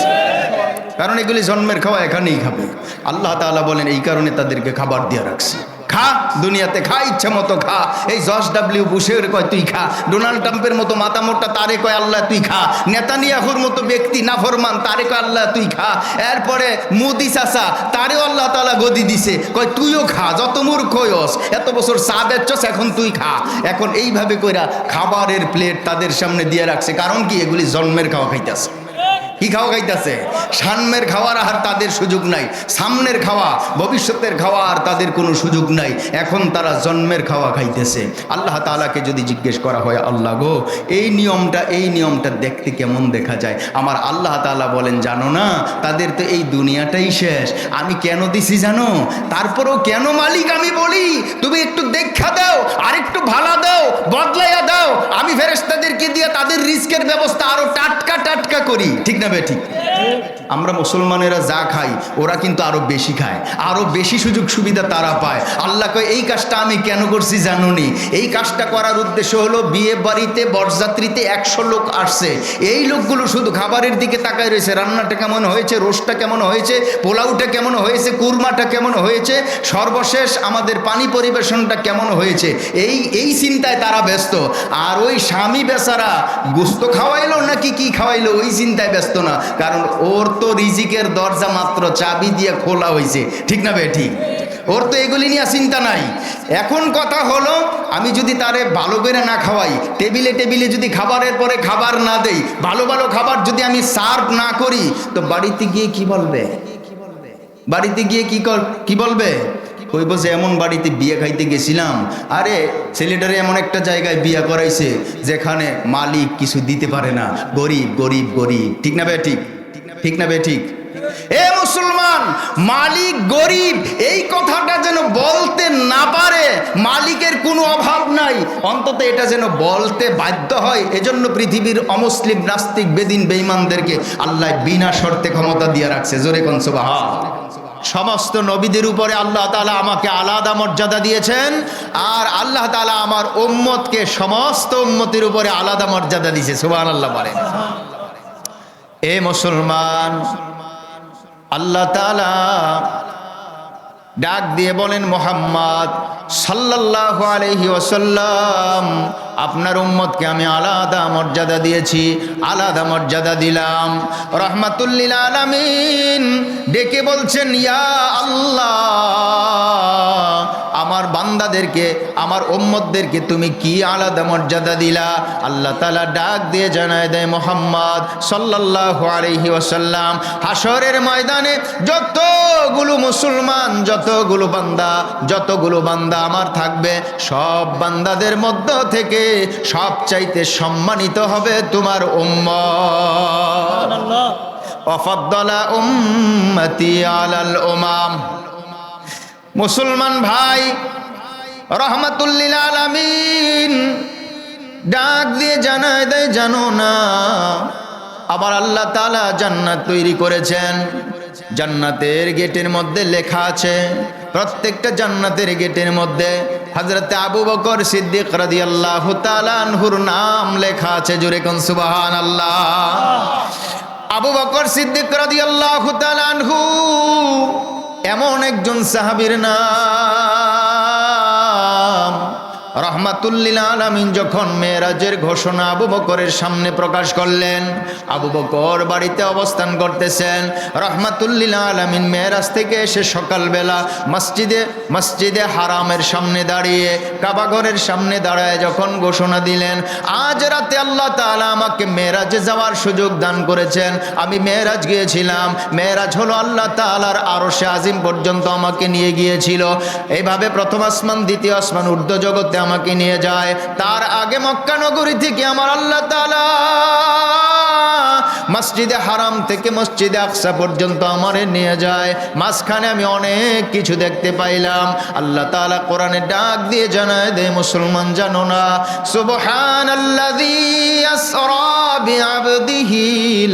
কারণ এগুলি জন্মের খাওয়া এখানেই খাবে। আল্লাহ তাআলা বলেন এই কারণে তাদেরকে খাবার দিয়ে রাখছি। খা, দুনিয়াতে খা, ইচ্ছা মতো খা। এই জর্জ ডব্লিউ বুশের কয় তুই খা, ডোনাল্ড ট্রাম্পের মতো মাথা মোটা তারে কয় আল্লাহ তুই খা, নেতানিয়াহুর মতো ব্যক্তি নাফরমান তারে কয় আল্লাহ তুই খা। এরপরে মোদি চাচা, তারেও আল্লাহ তাআলা গদি দিছে, কয় তুইও খা, যত মূর্খ হইস, এত বছর চা বেচছস, এখন তুই খা। এখন এইভাবে কইরা খাবারের প্লেট তাদের সামনে দিয়ে রাখছে। কারণ কি? এগুলি জন্মের খাওয়া খাইতেছে। কি খাওয়া খাইতেছে? সামনের খাওয়ার আর তাদের সুযোগ নাই, সামনের খাওয়া, ভবিষ্যতের খাওয়া আর তাদের কোনো সুযোগ নাই। এখন তারা জন্মের খাওয়া খাইতেছে। আল্লাহ তাআলাকে যদি জিজ্ঞেস করা হয়, আল্লাহ গো এই নিয়মটা দেখতে কেমন দেখা যায়? আমার আল্লাহ তাআলা বলেন জানো না, তাদের তো এই দুনিয়াটাই শেষ। আমি কেন দিছি জানো? তারপরেও কেন মালিক আমি বলি তুমি একটু দেখা দাও, আর একটু ভালো দাও, বদলাইয়া দাও। আমি ফেরেশতাদেরকে দিয়ে তাদের রিস্কের ব্যবস্থা আরো টাটকা করি। ঠিক না ঠিক? আমরা মুসলমানেরা যা খাই ওরা কিন্তু আরো বেশি খায়, আরো বেশি সুযোগ সুবিধা তারা পায়। আল্লাহ কয় এই কাজটা আমি কেন করছি জানুনি? এই কাজটা করার উদ্দেশ্য হলো বিয়ে বাড়িতে বরযাত্রীতে 100 লোক আসছে, এই লোকগুলো শুধু খাবারের দিকে তাকায় রয়েছে, রান্নাটা কেমন হয়েছে, রোস্টটা কেমন হয়েছে, পোলাওটা কেমন হয়েছে, কুরমাটা কেমন হয়েছে, সর্বশেষ আমাদের পানি পরিবেশনটা কেমন হয়েছে, এই চিন্তায় তারা ব্যস্ত। আর ওই স্বামী বেচারা গোস্ত খাওয়াইলো নাকি কি খাওয়াইলো ওই চিন্তায় ব্যস্ত না, কারণ ওর তো রিজিকের দরজা মাত্র চাবি দিয়ে খোলা হয়েছে। ঠিক না ঠিক? ওর তো এগুলি নিয়ে চিন্তা নাই। এখন কথা হলো, আমি যদি তারে ভালো করে না খাওয়াই, টেবিলে যদি খাবারের পরে খাবার না দেই, ভালো খাবার যদি আমি সার্ভ না করি, তো বাড়িতে গিয়ে কি বলবে? বাড়িতে গিয়ে কি বলবে? কইব যে এমন বাড়িতে বিয়ে খাইতে গেছিলাম, আরে ছেলেটারে এমন একটা জায়গায় বিয়ে করাইছে যেখানে মালিক কিছু দিতে পারে না, গরিব। ঠিক না ঠিক? ঠিক না ঠিক? এ মুসলমান, মালিক গরিব এই কথাটা যেন বলতে না পারে, মালিকের কোনো অভাব নাই, অন্তত এটা যেন বলতে বাধ্য হয়। এজন্য পৃথিবীর অমুসলিম, নাস্তিক, বেদিন, বেঈমানদেরকে আল্লাহ বিনা শর্তে ক্ষমতা দিয়ে রাখছে। জোরে কোন সুবহান। সমস্ত নবীদের উপরে আল্লাহ তাআলা আমাকে আলাদা মর্যাদা দিয়েছেন, আর আল্লাহ তাআলা আমার উম্মতকে সমস্ত উম্মতের উপরে আলাদা মর্যাদা দিয়েছে। সুবহানাল্লাহ বলেন। এ মুসলমান, আল্লাহ তাআলা ডাক দিয়ে বলেন, মুহাম্মদ সাল্লাল্লাহু আলাইহি ওয়াসাল্লাম, আপনার উম্মতকে আমি আলাদা মর্যাদা দিয়েছি, আলাদা মর্যাদা দিলাম। রাহমাতুল লিল আলামিন ডেকে বলছেন, ইয়া আল্লাহ, আমার বান্দাদেরকে, আমার উম্মতদেরকে তুমি কি আলাদা মর্যাদা দিলা? আল্লাহ তাআলা ডাক দিয়ে জানায় দেয়, মুহাম্মদ সাল্লাল্লাহু আলাইহি ওয়াসাল্লাম, হাসরের ময়দানে যতগুলো মুসলমান, যতগুলো বান্দা আমার থাকবে, সব বান্দাদের মধ্য থেকে সবচাইতে সম্মানিত হবে তোমার উম্মত। ওয়াফাদ্দালা উম্মতি আলাল উমাম। মুসলমান ভাই, রাহমাতুল লিল আলামিন ডাক দিয়ে জানায় দেয়, জানো না আবার আল্লাহ তাআলা জান্নাত তৈরি করেছেন। জান্নাতের গেটের মধ্যে লেখা আছে, প্রত্যেকটা জান্নাতের গেটের মধ্যে হযরত আবু বকর সিদ্দিক রাদিয়াল্লাহু তাআলা আনহুর নাম লেখা আছে। জোরে কোন সুবহানাল্লাহ। আবু বকর সিদ্দিক রাদিয়াল্লাহু তাআলা আনহু এমন একজন সাহাবীর নাম, রাহমাতুল লিল আলামিন যখন মেরাজের ঘোষণা আবু বকরের সামনে প্রকাশ করলেন, আবু বকর বাড়িতে অবস্থান করতেছেন। রাহমাতুল লিল আলামিন মেরাজ থেকে এসে সকালবেলা মসজিদে হারামের সামনে দাঁড়িয়ে, কাবা ঘরের সামনে দাঁড়ায় যখন ঘোষণা দিলেন, আজ রাতে আল্লাহ তাআলা আমাকে মেরাজে যাওয়ার সুযোগ দান করেছেন। আমি মেরাজ গিয়েছিলাম, মেরাজ হলো আল্লাহ তাআলার আরশে আজিম পর্যন্ত আমাকে নিয়ে গিয়েছিল। এইভাবে প্রথম আসমান, দ্বিতীয় আসমান, ঊর্ধ্ব জগতে আমাকে নিয়ে যায়। তার আগে মক্কা নগরী থেকে আমার আল্লাহ তাআলা মসজিদে হারাম থেকে মসজিদে আকসা পর্যন্ত আমারে নিয়ে যায়। মাঝখানে আমি অনেক কিছু দেখতে পাইলাম। আল্লাহ তাআলা কোরআনে ডাক দিয়ে জানায় দেয়, মুসলমান জানো না, সুবহানাল্লাযী আসরা বিআবদিহি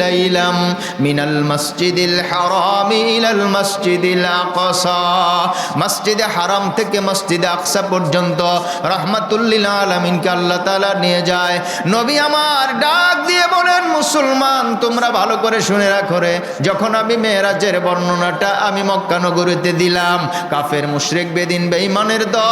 লাইলাম মিনাল মসজিদিল হারাম ইলাল মসজিদিল আকসা। মসজিদে হারাম থেকে মসজিদে আকসা পর্যন্ত রাহমাতুল লিল আলামিনকে আল্লাহ তাআলা নিয়ে যায়। নবী আমার ডাক দিয়ে বলেন, মুসলমান তোমরা ভালো করে শুনে রাখো রে, যখন আমি মেরাজের বর্ণনাটা আমি মক্কা নগরীতে দিলাম, কাফের মুশরিক বেদিন বেঈমানের দল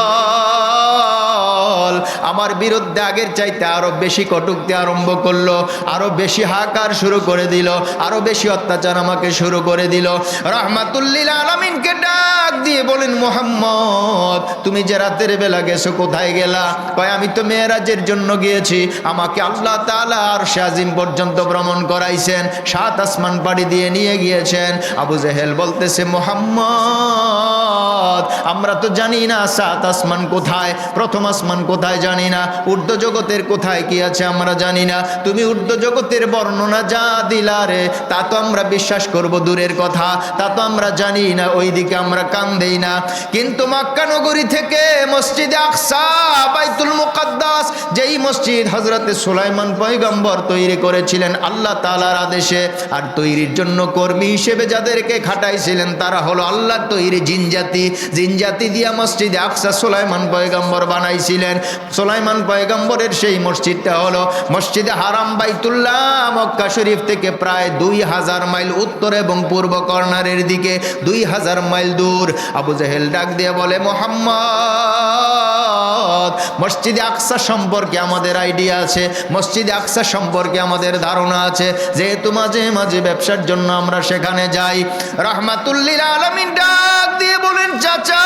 আমার বিরুদ্ধে আগের চাইতে আরো বেশি কটূক্তি আরম্ভ করলো, আরো বেশি হাহাকার শুরু করে দিল, আরো বেশি অত্যাচার আমাকে শুরু করে দিল। রাহমাতুল লিল আলামিনকে ডাক দিয়ে বলেন, মুহাম্মদ তুমি যে রাতের বেলা গেছো কোথায় গেলা? কয় আমি তো মেরাজের জন্য গিয়েছি, আমাকে আল্লাহ তাআলা আরশে আজিম পর্যন্ত ভ্রমণ করাইছেন, 7 আসমান পাড়ি দিয়ে নিয়ে গিয়েছেন। আবু জেহেল বলতেছে, মুহাম্মদ আমরা তো জানি না 7 আসমান কোথায়, প্রথম আসমান কোথায় জানি না, ঊর্ধ্ব জগতের কোথায় কি আছে আমরা জানি না। তুমি ঊর্ধ্ব জগতের বর্ণনা যা দিলা রে, তা তো আমরা বিশ্বাস করব দূরের কথা, তা তো আমরা জানি না, ওই দিকে আমরা কান দেই না। কিন্তু মক্কা নগরী থেকে মসজিদে আকসা, বাইতুল মুকাদ্দাস, যেই মসজিদ হযরতে সুলাইমান পয়গম্বর তৈরি করেছিলেন আল্লাহ তাআলার আদেশে, আর তৈরির জন্য কর্মী হিসেবে যাদেরকে খাটাইছিলেন তারা হলো আল্লাহর তৈরি জিনজাতি। জিনজাতি দিয়া মসজিদে আকসা সুলাইমান পয়গম্বর বানাইছিলেন। সুলাইমান পয়গম্বরের সেই মসজিদটা হলো মসজিদে হারাম বাইতুল্লাহ, মক্কা শরীফ থেকে প্রায় 2000 মাইল উত্তর এবং পূর্ব কর্নারের দিকে, 2000 মাইল দূর। আবু জেহেল ডাক দিয়ে বলে, মুহাম্মদ মসজিদে আকসা সম্পর্কে আমাদের আইডিয়া আছে, মসজিদে আকসা সম্পর্কে আমাদের ধারণা আছে, যেহেতু মাঝে মাঝে ব্যবসার জন্য আমরা সেখানে যাই। রাহমাতুল লিল আলামিন ডাক দিয়ে বলেন, চাচা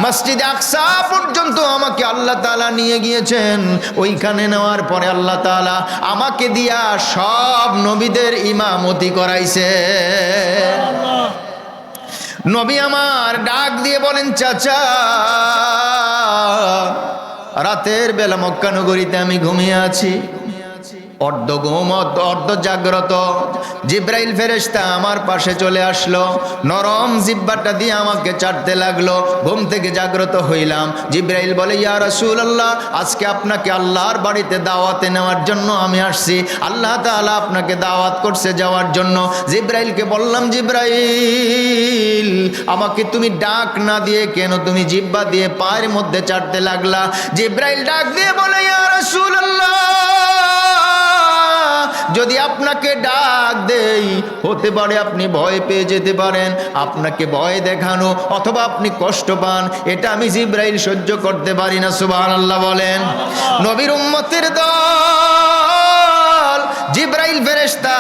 মসজিদে আকসা পর্যন্ত আমাকে আল্লাহ তাআলা নিয়ে গিয়েছেন। ওইখানে নেওয়ার পরে আল্লাহ তাআলা আমাকে দিয়া সব নবীদের ইমামতি করাইছে। নবী আমার ডাক দিয়ে বলেন, চাচা রাতের বেলা মক্কা নগরীতে আমি ঘুমিয়ে আছি, অর্ধ ঘুম অর্ধ জাগ্রত। জিব্রাইল ফেরেশতা আমার পাশে চলে আসলো, নরম জিহ্বাটা দিয়ে আমাকে চাটতে লাগলো। ঘুম থেকে জাগ্রত হইলাম। জিব্রাইল বলে, ইয়া রাসূলুল্লাহ আজকে আপনাকে আল্লাহর বাড়িতে দাওয়াতে নেওয়ার জন্য আমি আসছি, আল্লাহ তাআলা আপনাকে দাওয়াত করছে যাওয়ার জন্য। জিব্রাইলকে বললাম, জিব্রাইল আমাকে তুমি ডাক না দিয়ে কেন তুমি জিহ্বা দিয়ে পায়ের মধ্যে চাটতে লাগলা? জিব্রাইল ডাক দিয়ে বলে, ইয়া রাসূলুল্লাহ যদি আপনাকে ডাক দেই, হতে পারে আপনি ভয় পেয়ে যেতে পারেন, আপনাকে ভয় দেখানো অথবা আপনি কষ্ট পান, এটা আমি জিবরাইল সহ্য করতে পারি না। সুবহানাল্লাহ বলেন। নবীর উম্মতের দল জিবরাইল ফেরেশতা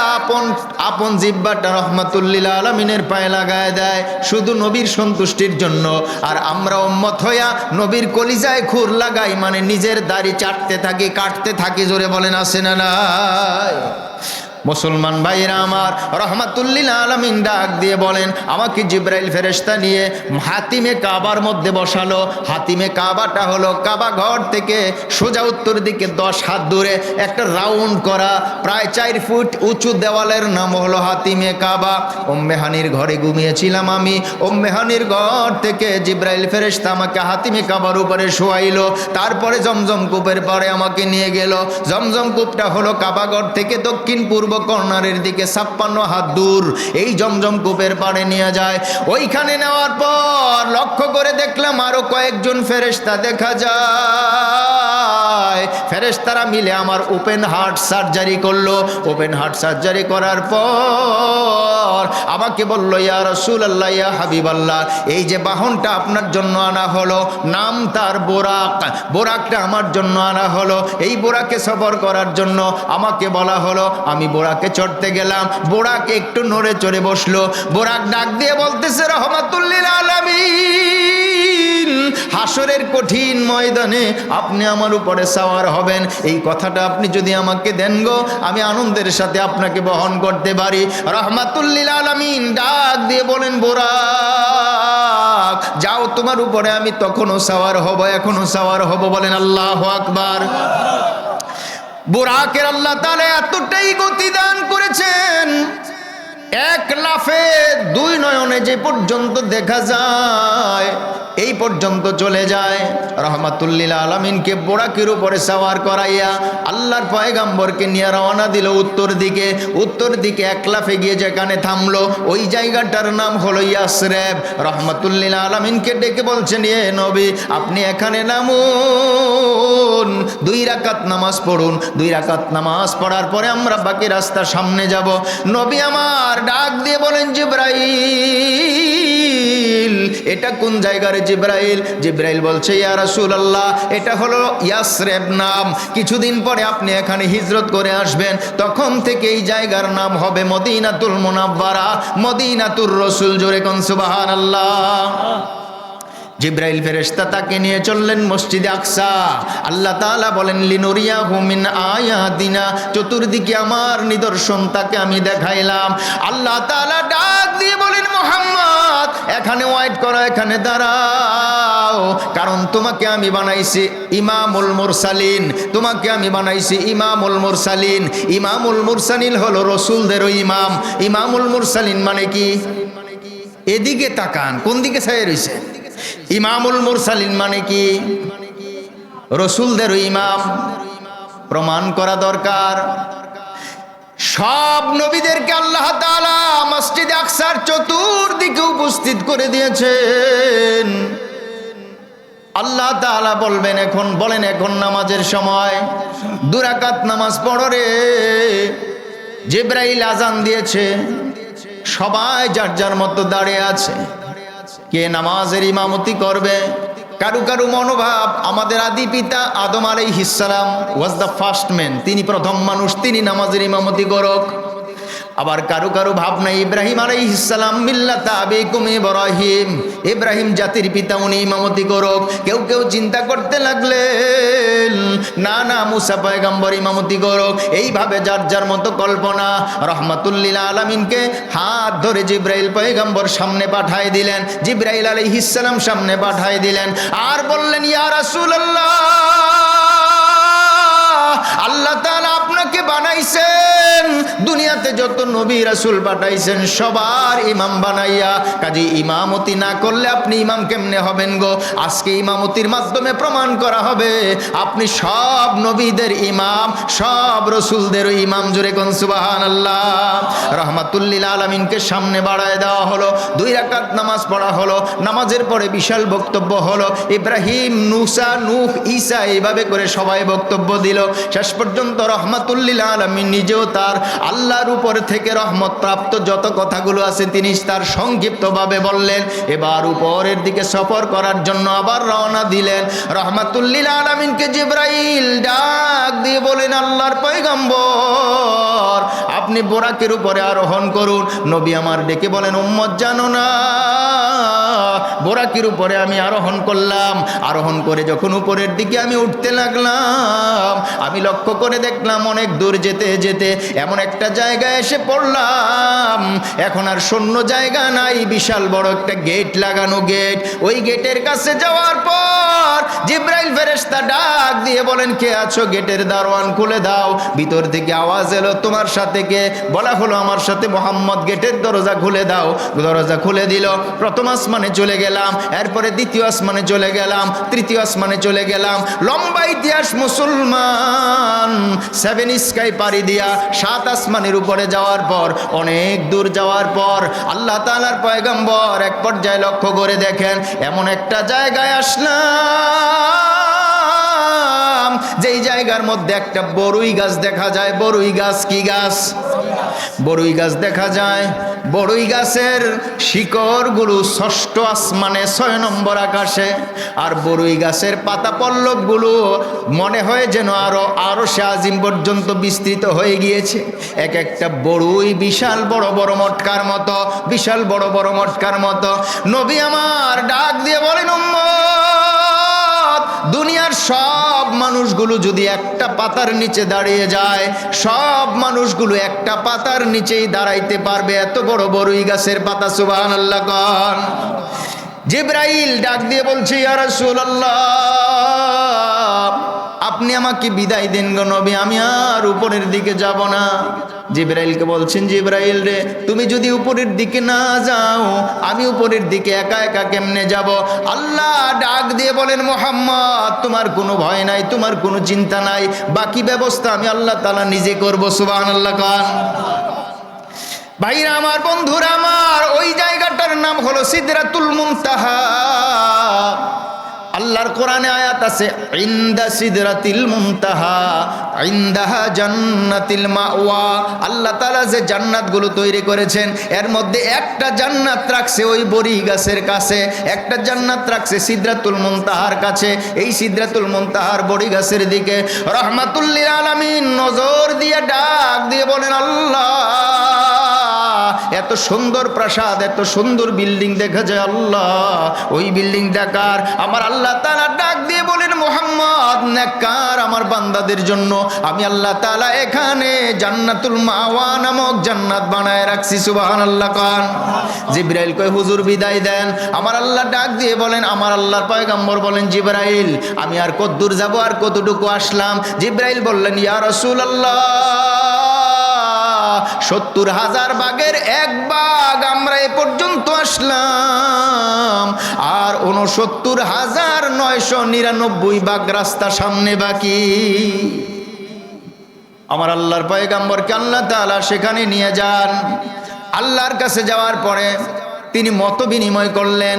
আপন জিহ্বাটা রহমাতুল্লিল আলামিনের পায়ে লাগায় দেয় শুধু নবীর সন্তুষ্টির জন্য। আর আমরা উম্মত হইয়া নবীর কলিজায় খুর লাগাই, মানে নিজের দাড়ি চাটতে থাকি, কাটতে থাকি। জোরে বলেন আছে না নাই? মুসলমান ভাইরা আমার, রহমাতুল্লিল আলামিন ডাক দিয়ে বলেন, আমাকে জিবরাইল ফেরেশতা নিয়ে হাতিমে কাবার মধ্যে বসালো। হাতিমে কাবাটা হলো কাবা ঘর থেকে সোজা উত্তর দিকে 10 হাত দূরে একটা রাউন্ড করা প্রায় 4 ফুট উঁচু দেওয়ালের নাম হলো হাতিমে কাবা। উম্মে হানির ঘরে ঘুমিয়েছিলাম আমি। উম্মে হানির ঘর থেকে জিবরাইল ফেরেশতা আমাকে হাতিমে কাবার উপরে শোয়াইলো। তারপরে জমজম কূপের পরে আমাকে নিয়ে গেল। জমজম কূপটা হলো কাবা ঘর থেকে দক্ষিণ পূর্ব কর্নারের দিকে 56 হাত দূর। এই জমজম কূপের পাড়ে নিয়ে যায়। ওইখানে নেওয়ার পর লক্ষ্য করে দেখলাম আরো কয়েকজন ফেরেশতা দেখা যায়। ফেরেশতারা মিলে আমার ওপেন হার্ট সার্জারি করলো। ওপেন হার্ট সার্জারি করার পর আমাকে বলল, ইয়া রাসূলুল্লাহ, ইয়া হাবিবাল্লাহ, এই যে বাহনটা আপনার জন্য আনা হলো, নাম তার বোরাক। বোরাকটা আমার জন্য আনা হলো। এই বোরাকে সফর করার জন্য আমাকে বলা হলো। আমি বোরাকে চড়তে গেলাম। বোরাক একটু নড়ে চড়ে বসলো। বোরাক ডাক দিয়ে বলতেছে, রহমাতুল্লিল আলামিন, হাসরের কঠিন ময়দানে আপনি আমার উপরে সাওয়ার হবেন, এই কথাটা আপনি যদি আমাকে দেন গো, আমি আনন্দের সাথে আপনাকে বহন করতে পারি। রহমাতুল্লিল আলামিন ডাক দিয়ে বলেন, বোরাক যাও, তোমার উপরে আমি তখনও সাওয়ার হব, এখনো সাওয়ার হব। বলেন আল্লাহু আকবার। বুরাকের আল্লাহ তাআলা এতটাই গতি দান করেছেন, এক লাফে 2 নয়নে যে পর্যন্ত দেখা যায় এই পর্যন্ত চলে যায়। রহমাতুল্লিল আলামিনকে বোরাকের উপরে সাওয়ার করাইয়া আল্লাহর পয়গম্বরকে নিয়ে রওনা দিল উত্তর দিকে। উত্তর দিকে এক লাফে গিয়ে যেখানে থামলো ওই জায়গাটার নাম হলো ইয়াসরিব। রহমাতুল্লিল আলামিনকে ডেকে বলছেন, এ নবী, আপনি এখানে নামুন, 2 রাকাত নামাজ পড়ুন। 2 রাকাত নামাজ পড়ার পরে আমরা বাকি রাস্তা সামনে যাব। নবী আমার ডাক দিয়ে বলেন, জিবরাইল, এটা কোন জায়গার জিবরাইল? জিবরাইল বলছে, ইয়া রাসূলুল্লাহ, এটা হলো ইয়াসরিব নাম। কিছুদিন পরে আপনি এখানে হিজরত করে আসবেন, তখন থেকে এই জায়গার নাম হবে মদিনাতুল মুনাওয়ারা, মদিনাতুর রাসূল। জোরে কোন সুবহানাল্লাহ। জিবরাইল ফেরেশতা তাকে নিয়ে চললেন মসজিদে আকসা। আল্লাহ তাআলা বলেন, লিনুরিয়াহু মিন আয়াতিনা, চতুর্দিকে আমার নিদর্শন তাকে আমি দেখাইলাম। আল্লাহ তাআলা ডাক দিয়ে বলেন, মুহাম্মদ, এখানে ওয়েট করো, এখানে দাঁড়াও, কারণ তোমাকে আমি বানাইছি ইমামুল মুরসালিন। তোমাকে আমি বানাইছি ইমামুল মুরসালিন। ইমামুল মুরসালিন হলো রাসূলদেরও ইমাম। ইমামুল মুরসালিন মানে কি? এদিকে তাকান, কোন দিকে ছায়া রইছে? ইমামুল মুরসালিন মানে কি? রাসূলদেরও ইমাম। প্রমাণ করা দরকার। সব নবীদেরকে আল্লাহ তাআলা মসজিদে আকসার চতুর্দিকে উপস্থিত করে দিয়েছেন। আল্লাহ তাআলা বলেন এখন নামাজের সময়, 2 রাকাত নামাজ পড়ো রে। জিবরাইল আজান দিয়েছে, সবাই যার যার মতো দাঁড়িয়ে আছে। কে নামাজের ইমামতি করবে? কারু কারু মনোভাব, আমাদের আদি পিতা আদম আলাইহিস সালাম ওয়াজ দ্য ফার্স্ট ম্যান, তিনি প্রথম মানুষ, তিনি নামাজের ইমামতি করুক। আবার কারু কারু ভাবনা, ইব্রাহিম আলাইহিস সালাম মিল্লাতা আবিকুম ইব্রাহিম, ইব্রাহিম জাতির পিতা, উনি ইমামতি করুক। কেউ কেউ চিন্তা করতে লাগলেন, না না, মুসা পয়গম্বর ইমামতি করুক। এইভাবে যার যার মতো কল্পনা। রহমাতুল্লিল আলামিনকে হাত ধরে জিবরাইল পয়গম্বর সামনে পাঠায় দিলেন। জিবরাইল আলাইহিস সালাম সামনে পাঠায় দিলেন আর বললেন, ইয়া রাসূলুল্লাহ, আল্লাহ তাআলা আপনাকে বানাইছেন দুনিয়াতে যত নবী রাসূল পাঠাইছেন সবার ইমাম বানাইয়া। কাজী ইমামতি না করলে আপনি ইমাম কেমনে হবেন গো? আজকে ইমামতির মাধ্যমে প্রমাণ করা হবে আপনি সব নবীদের ইমাম, সব রসুলদের ইমাম। জোরে কোন সুবহানাল্লাহ। রাহমাতুল লিল আলামিনকে সামনে বাড়ায় দেওয়া হলো, 2 রাকাত নামাজ পড়া হলো। নামাজের পরে বিশাল বক্তব্য হলো। ইব্রাহিম, মুসা, নূহ, ঈসা এইভাবে করে সবাই বক্তব্য দিল। শেষ পর্যন্ত রাহমাতুল লিল আলামিন নিজেও তার আল্লাহর উপর থেকে রহমত প্রাপ্ত যত কথাগুলো আছে তিনি তার সংক্ষিপ্তভাবে বললেন। এবার উপরের দিকে সফর করার জন্য আবার রওনা দিলেন। রাহমাতুল লিল আলামিনকে জিবরাইল ডাক দিয়ে বলেন, আল্লাহর পয়গম্বর আপনি বোরাকের উপরে আরোহণ করুন। নবী আমার ডেকে বলেন, উম্মত জানো না বোরাকের উপরে আমি আরোহণ করলাম। আরোহণ করে যখন উপরের দিকে আমি উঠতে লাগলাম, আমি লক্ষ্য করে দেখলাম অনেক দূর যেতে যেতে এমন একটা জায়গায় এসে পড়লাম, এখন আর শূন্য জায়গা নাই, বিশাল বড় একটা গেট লাগানো গেট। ওই গেটের কাছে যাওয়ার পর জিবরাইল ফেরেশতা ডাক দিয়ে বলেন, কে আছো? গেটের দারোয়ান খুলে দাও। ভিতর থেকে আওয়াজ এলো, তোমার সাথে কে? বলা হলো, আমার সাথে মোহাম্মদ। গেটের দরজা খুলে দাও। দরজা খুলে দিল। প্রথম আসমানে চলে গেলাম, এরপরে দ্বিতীয় আসমানে চলে গেলাম, তৃতীয় আসমানে চলে গেলাম। লম্বা ইতিহাস মুসলমান। 7 স্কাই পাড়ি দিয়া 7 আসমানের উপরে যাওয়ার পর, অনেক দূর যাওয়ার পর আল্লাহ তাআলার পয়গম্বর এক পর্যায়ে লক্ষ্য করে দেখেন এমন একটা জায়গায় আসলাম যেই জায়গার মধ্যে একটা বড়ই গাছ দেখা যায়। বড়ই গাছ কি গাছ? বড়ই গাছ দেখা যায়। বড়ই গাছের শিকড়গুলো 6ষ্ঠ আসমানে 6 নম্বর আকাশে। আর বড়ই গাছের পাতা পল্লবগুলো মনে হয় যেন আরো সে আজিম পর্যন্ত বিস্তৃত হয়ে গিয়েছে। এক একটা বড়ই বিশাল বড় বড় মটকার মতো, বিশাল বড় বড় মটকার মতো। নবী আমার ডাক দিয়ে বলেন, উম্মত দুনিয়ার সব মানুষগুলো যদি একটা পাতার নিচে দাঁড়িয়ে যায়, সব মানুষগুলো একটা পাতার নিচেই দাঁড়াইতে পারবে, এত বড় বড়ই গাছের পাতা। সুবহানাল্লাহ কোন। জিবরাইল ডাক দিয়ে বলছে, ইয়া রাসূলুল্লাহ আপনি আমাকে বিদায় দেন গো নবী, আমি আর উপরের দিকে যাব না। জিবরাইলকে বলছেন, জিবরাইল রে, তুমি যদি উপরের দিকে না যাও আমি উপরের দিকে একা একা কেমনে যাব? আল্লাহ ডাক দিয়ে বলেন, মুহাম্মদ তোমার কোনো ভয় নাই, তোমার কোনো চিন্তা নাই, বাকি ব্যবস্থা আমি আল্লাহ তাআলা নিজে করব। সুবহানাল্লাহ কোন। ভাইরা আমার, বন্ধুরা আমার, ওই জায়গাটার নাম হলো সিদরাতুল মুনতাহা। আল্লাহর কোরআনে আয়াত আছে, ইনদা সিদরাতিল মুনতাহা ইনদাহা জান্নাতিল মাওয়া। আল্লাহ তাআলা যে জান্নাতগুলো তৈরি করেছেন এর মধ্যে একটা জান্নাত রাখছে ওই বড়ি গাছের কাছে, একটা জান্নাত রাখছে সিদরাতুল মুনতাহার কাছে। এই সিদরাতুল মুনতাহার বড়ি গাছের দিকে রাহমাতুল লিল আলামিন নজর দিয়ে ডাক দিয়ে বলেন, আল্লাহ এত সুন্দর প্রাসাদ, এত সুন্দর বিল্ডিং দেখা যায়, আল্লাহ ওই বিল্ডিং দেখার। আমার আল্লাহ তাআলা ডাক দিয়ে বলেন, মুহাম্মদ নেককার আমার বান্দাদের জন্য আমি আল্লাহ তাআলা এখানে জান্নাতুল মাওয়া নামক জান্নাত বানায় রাখছি। সুবহানাল্লাহ কোন। জিবরাইল কয়, হুজুর বিদায় দেন। আমার আল্লাহ ডাক দিয়ে বলেন, আমার আল্লাহর পয়গম্বর বলেন, জিবরাইল আমি আর কতদূর যাব, আর কতটুকু আসলাম? জিবরাইল বললেন, ইয়া রাসূলুল্লাহ 70,000 ভাগের 1 ভাগ আমরা এ পর্যন্ত আসলাম, আর 69,999 ভাগ রাস্তা সামনে বাকি। আমার আল্লাহর পয়গম্বরকে আল্লাহ তাআলা সেখানে নিয়ে যান। আল্লাহর কাছে যাওয়ার পরে তিনি মত বিনিময় করলেন।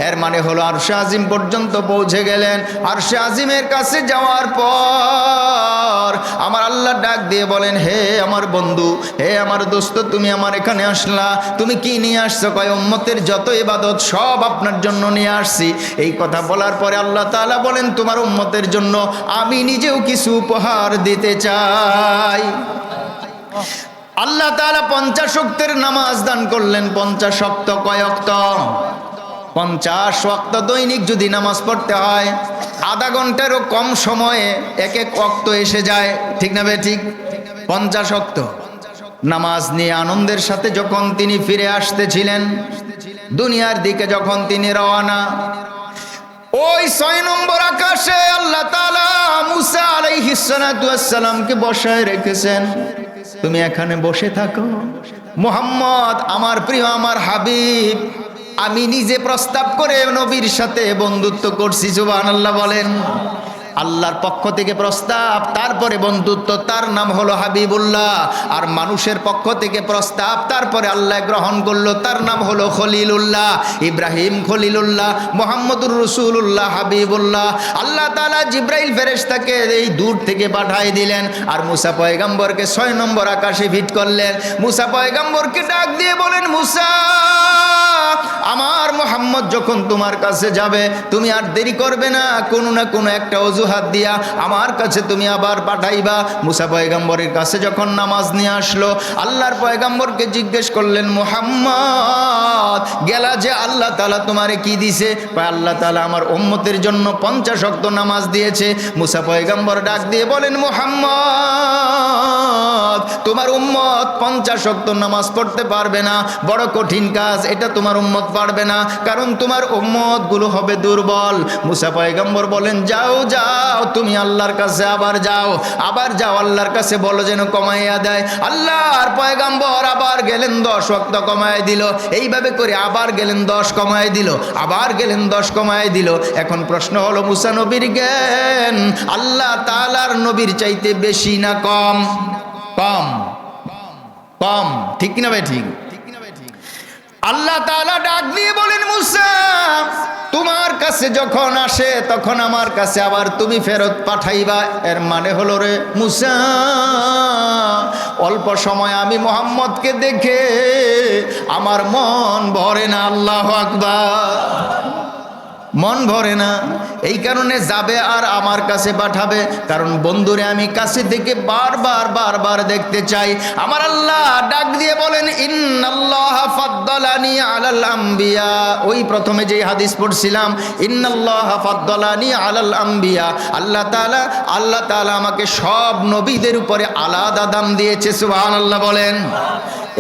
এর মানে হলো আরশে আজিম পর্যন্ত পৌঁছে গেলেন। আরশে আজিমের কাছে যাওয়ার পর আমার আল্লাহ ডাক দিয়ে বলেন, হে আমার বন্ধু, হে আমার দোস্ত, তুমি আমার এখানে আসলা, তুমি কি নিয়ে আসছো? কয়, উম্মতের যত ইবাদত সব আপনার জন্য নিয়ে আসছি। এই কথা বলার পরে আল্লাহ তাআলা বলেন, তোমার উম্মতের জন্য আমি নিজেও কিছু উপহার দিতে চাই। আল্লাহ তাআলা 50 ওয়াক্তের নামাজ দান করলেন। 50 ওয়াক্ত কয় ওয়াক্ত? 50 ওয়াক্ত দৈনিক যদি নামাজ পড়তে হয় আধা ঘন্টারও কম সময়ে এক এক ওয়াক্ত এসে যায়, ঠিক না ভাই? ঠিক। 50 ওয়াক্ত নামাজ নিয়ে আনন্দের সাথে যখন তিনি ফিরে আসতেছিলেন দুনিয়ার দিকে, যখন তিনি রওনা, ওই 6 নম্বর আকাশে আল্লাহ তাআলা মুসা আলাইহিস সালাতু ওয়াস সালামকে বসায় রেখেছেন। তুমি এখানে বসে থাকো। মুহাম্মদ আমার প্রিয়, আমার হাবিব, আমি নিজে প্রস্তাব করে নবীর সাথে বন্ধুত্ব করছি। সুবহানাল্লাহ বলেন। আল্লাহর পক্ষ থেকে প্রস্তাব, তারপরে বন্ধুত্ব, তার নাম হলো হাবিবুল্লাহ। আর মানুষের পক্ষ থেকে প্রস্তাব, তারপরে আল্লাহ গ্রহণ করলো, তার নাম হলো খলিলুল্লাহ। ইব্রাহিম খলিলুল্লাহ, মুহাম্মদুর রাসূলুল্লাহ হাবিবুল্লাহ। আল্লাহ তাআলা জিব্রাইল ফেরেশতাকে এই দূর থেকে পাঠিয়ে দিলেন, আর মুসা পয়গম্বরকে 6 নম্বর আকাশে ফিট করলেন। মুসা পয়গম্বরকে ডাক দিয়ে বলেন, মুসা, আমার মুহাম্মদ যখন তোমার কাছে যাবে, তুমি আর দেরি করবে না, কোনো না কোনো একটা অজুহাত দিয়া আমার কাছে তুমি আবার পাঠাইবা। মুসা পয়গম্বরের কাছে যখন নামাজ নিয়ে আসলো, আল্লাহর পয়গম্বরকে জিজ্ঞেস করলেন, মুহাম্মদ গেলা যে আল্লাহ তাআলা তোমারে কি দিছে? আল্লাহ তাআলা আমার উম্মতের জন্য 50 ওয়াক্ত নামাজ দিয়েছে। মুসা পয়গম্বর ডাক দিয়ে বলেন, মুহাম্মদ তোমার উম্মত 50 ওয়াক্ত নামাজ পড়তে পারবে না, বড় কঠিন কাজ এটা, তোমার উম্মত পারবে না, কারণ তোমার উম্মত গুলো হবে দুর্বল। মুসা পয়গম্বর বলেন, যাও যাও, তুমি আল্লাহর কাছে আবার যাও, আবার যাও, আল্লাহর কাছে বলো যেন কমাইয়া দেয়। আল্লাহর পয়গম্বর আবার গেলেন, 10 ওয়াক্ত কমায় দিল। এইভাবে করে আবার গেলেন, 10 কমায় দিল, আবার গেলেন, 10 কমায় দিল। এখন প্রশ্ন হলো, মুসা নবীর জ্ঞান আল্লাহ তাআলার নবীর চাইতে বেশি না কম? কম, কম, ঠিক কিনা ভাই? ঠিক। আল্লাহ তাআলা ডাক দিয়ে বলেন, মুসা তোমার কাছে যখন আসে তখন আমার কাছে আবার তুমি ফেরত পাঠাইবা। এর মানে হলো, রে মুসা, অল্প সময় আমি মুহাম্মদকে দেখে আমার মন ভরে না। আল্লাহু আকবার। মন ভরে না, এই কারণে যাবে আর আমার কাছে পাঠাবে, কারণ বন্ধুরে আমি কাছে থেকে বারবার বারবার দেখতে চাই। আমার আল্লাহ ডাক দিয়ে বলেন, ইন্নাল্লাহা ফাদ্দালানি আলাল আম্বিয়া। ওই প্রথমে যে হাদিস পড়ছিলাম, ইন্নাল্লাহা ফাদ্দালানি আলাল আম্বিয়া, আল্লাহ তাআলা আমাকে সব নবীদের উপরে আলাদা দাম দিয়েছে। সুবহানাল্লাহ বলেন।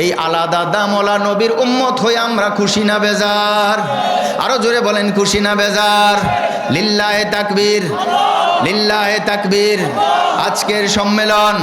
এই আলাদা দামওয়ালা নবীর উম্মত হয়ে আমরা খুশি না বেজার? আরো জোরে বলেন, খুশি না বেজার? লিল্লাহে তাকবীর, লিল্লাহে তাকবীর। আজকের সম্মেলন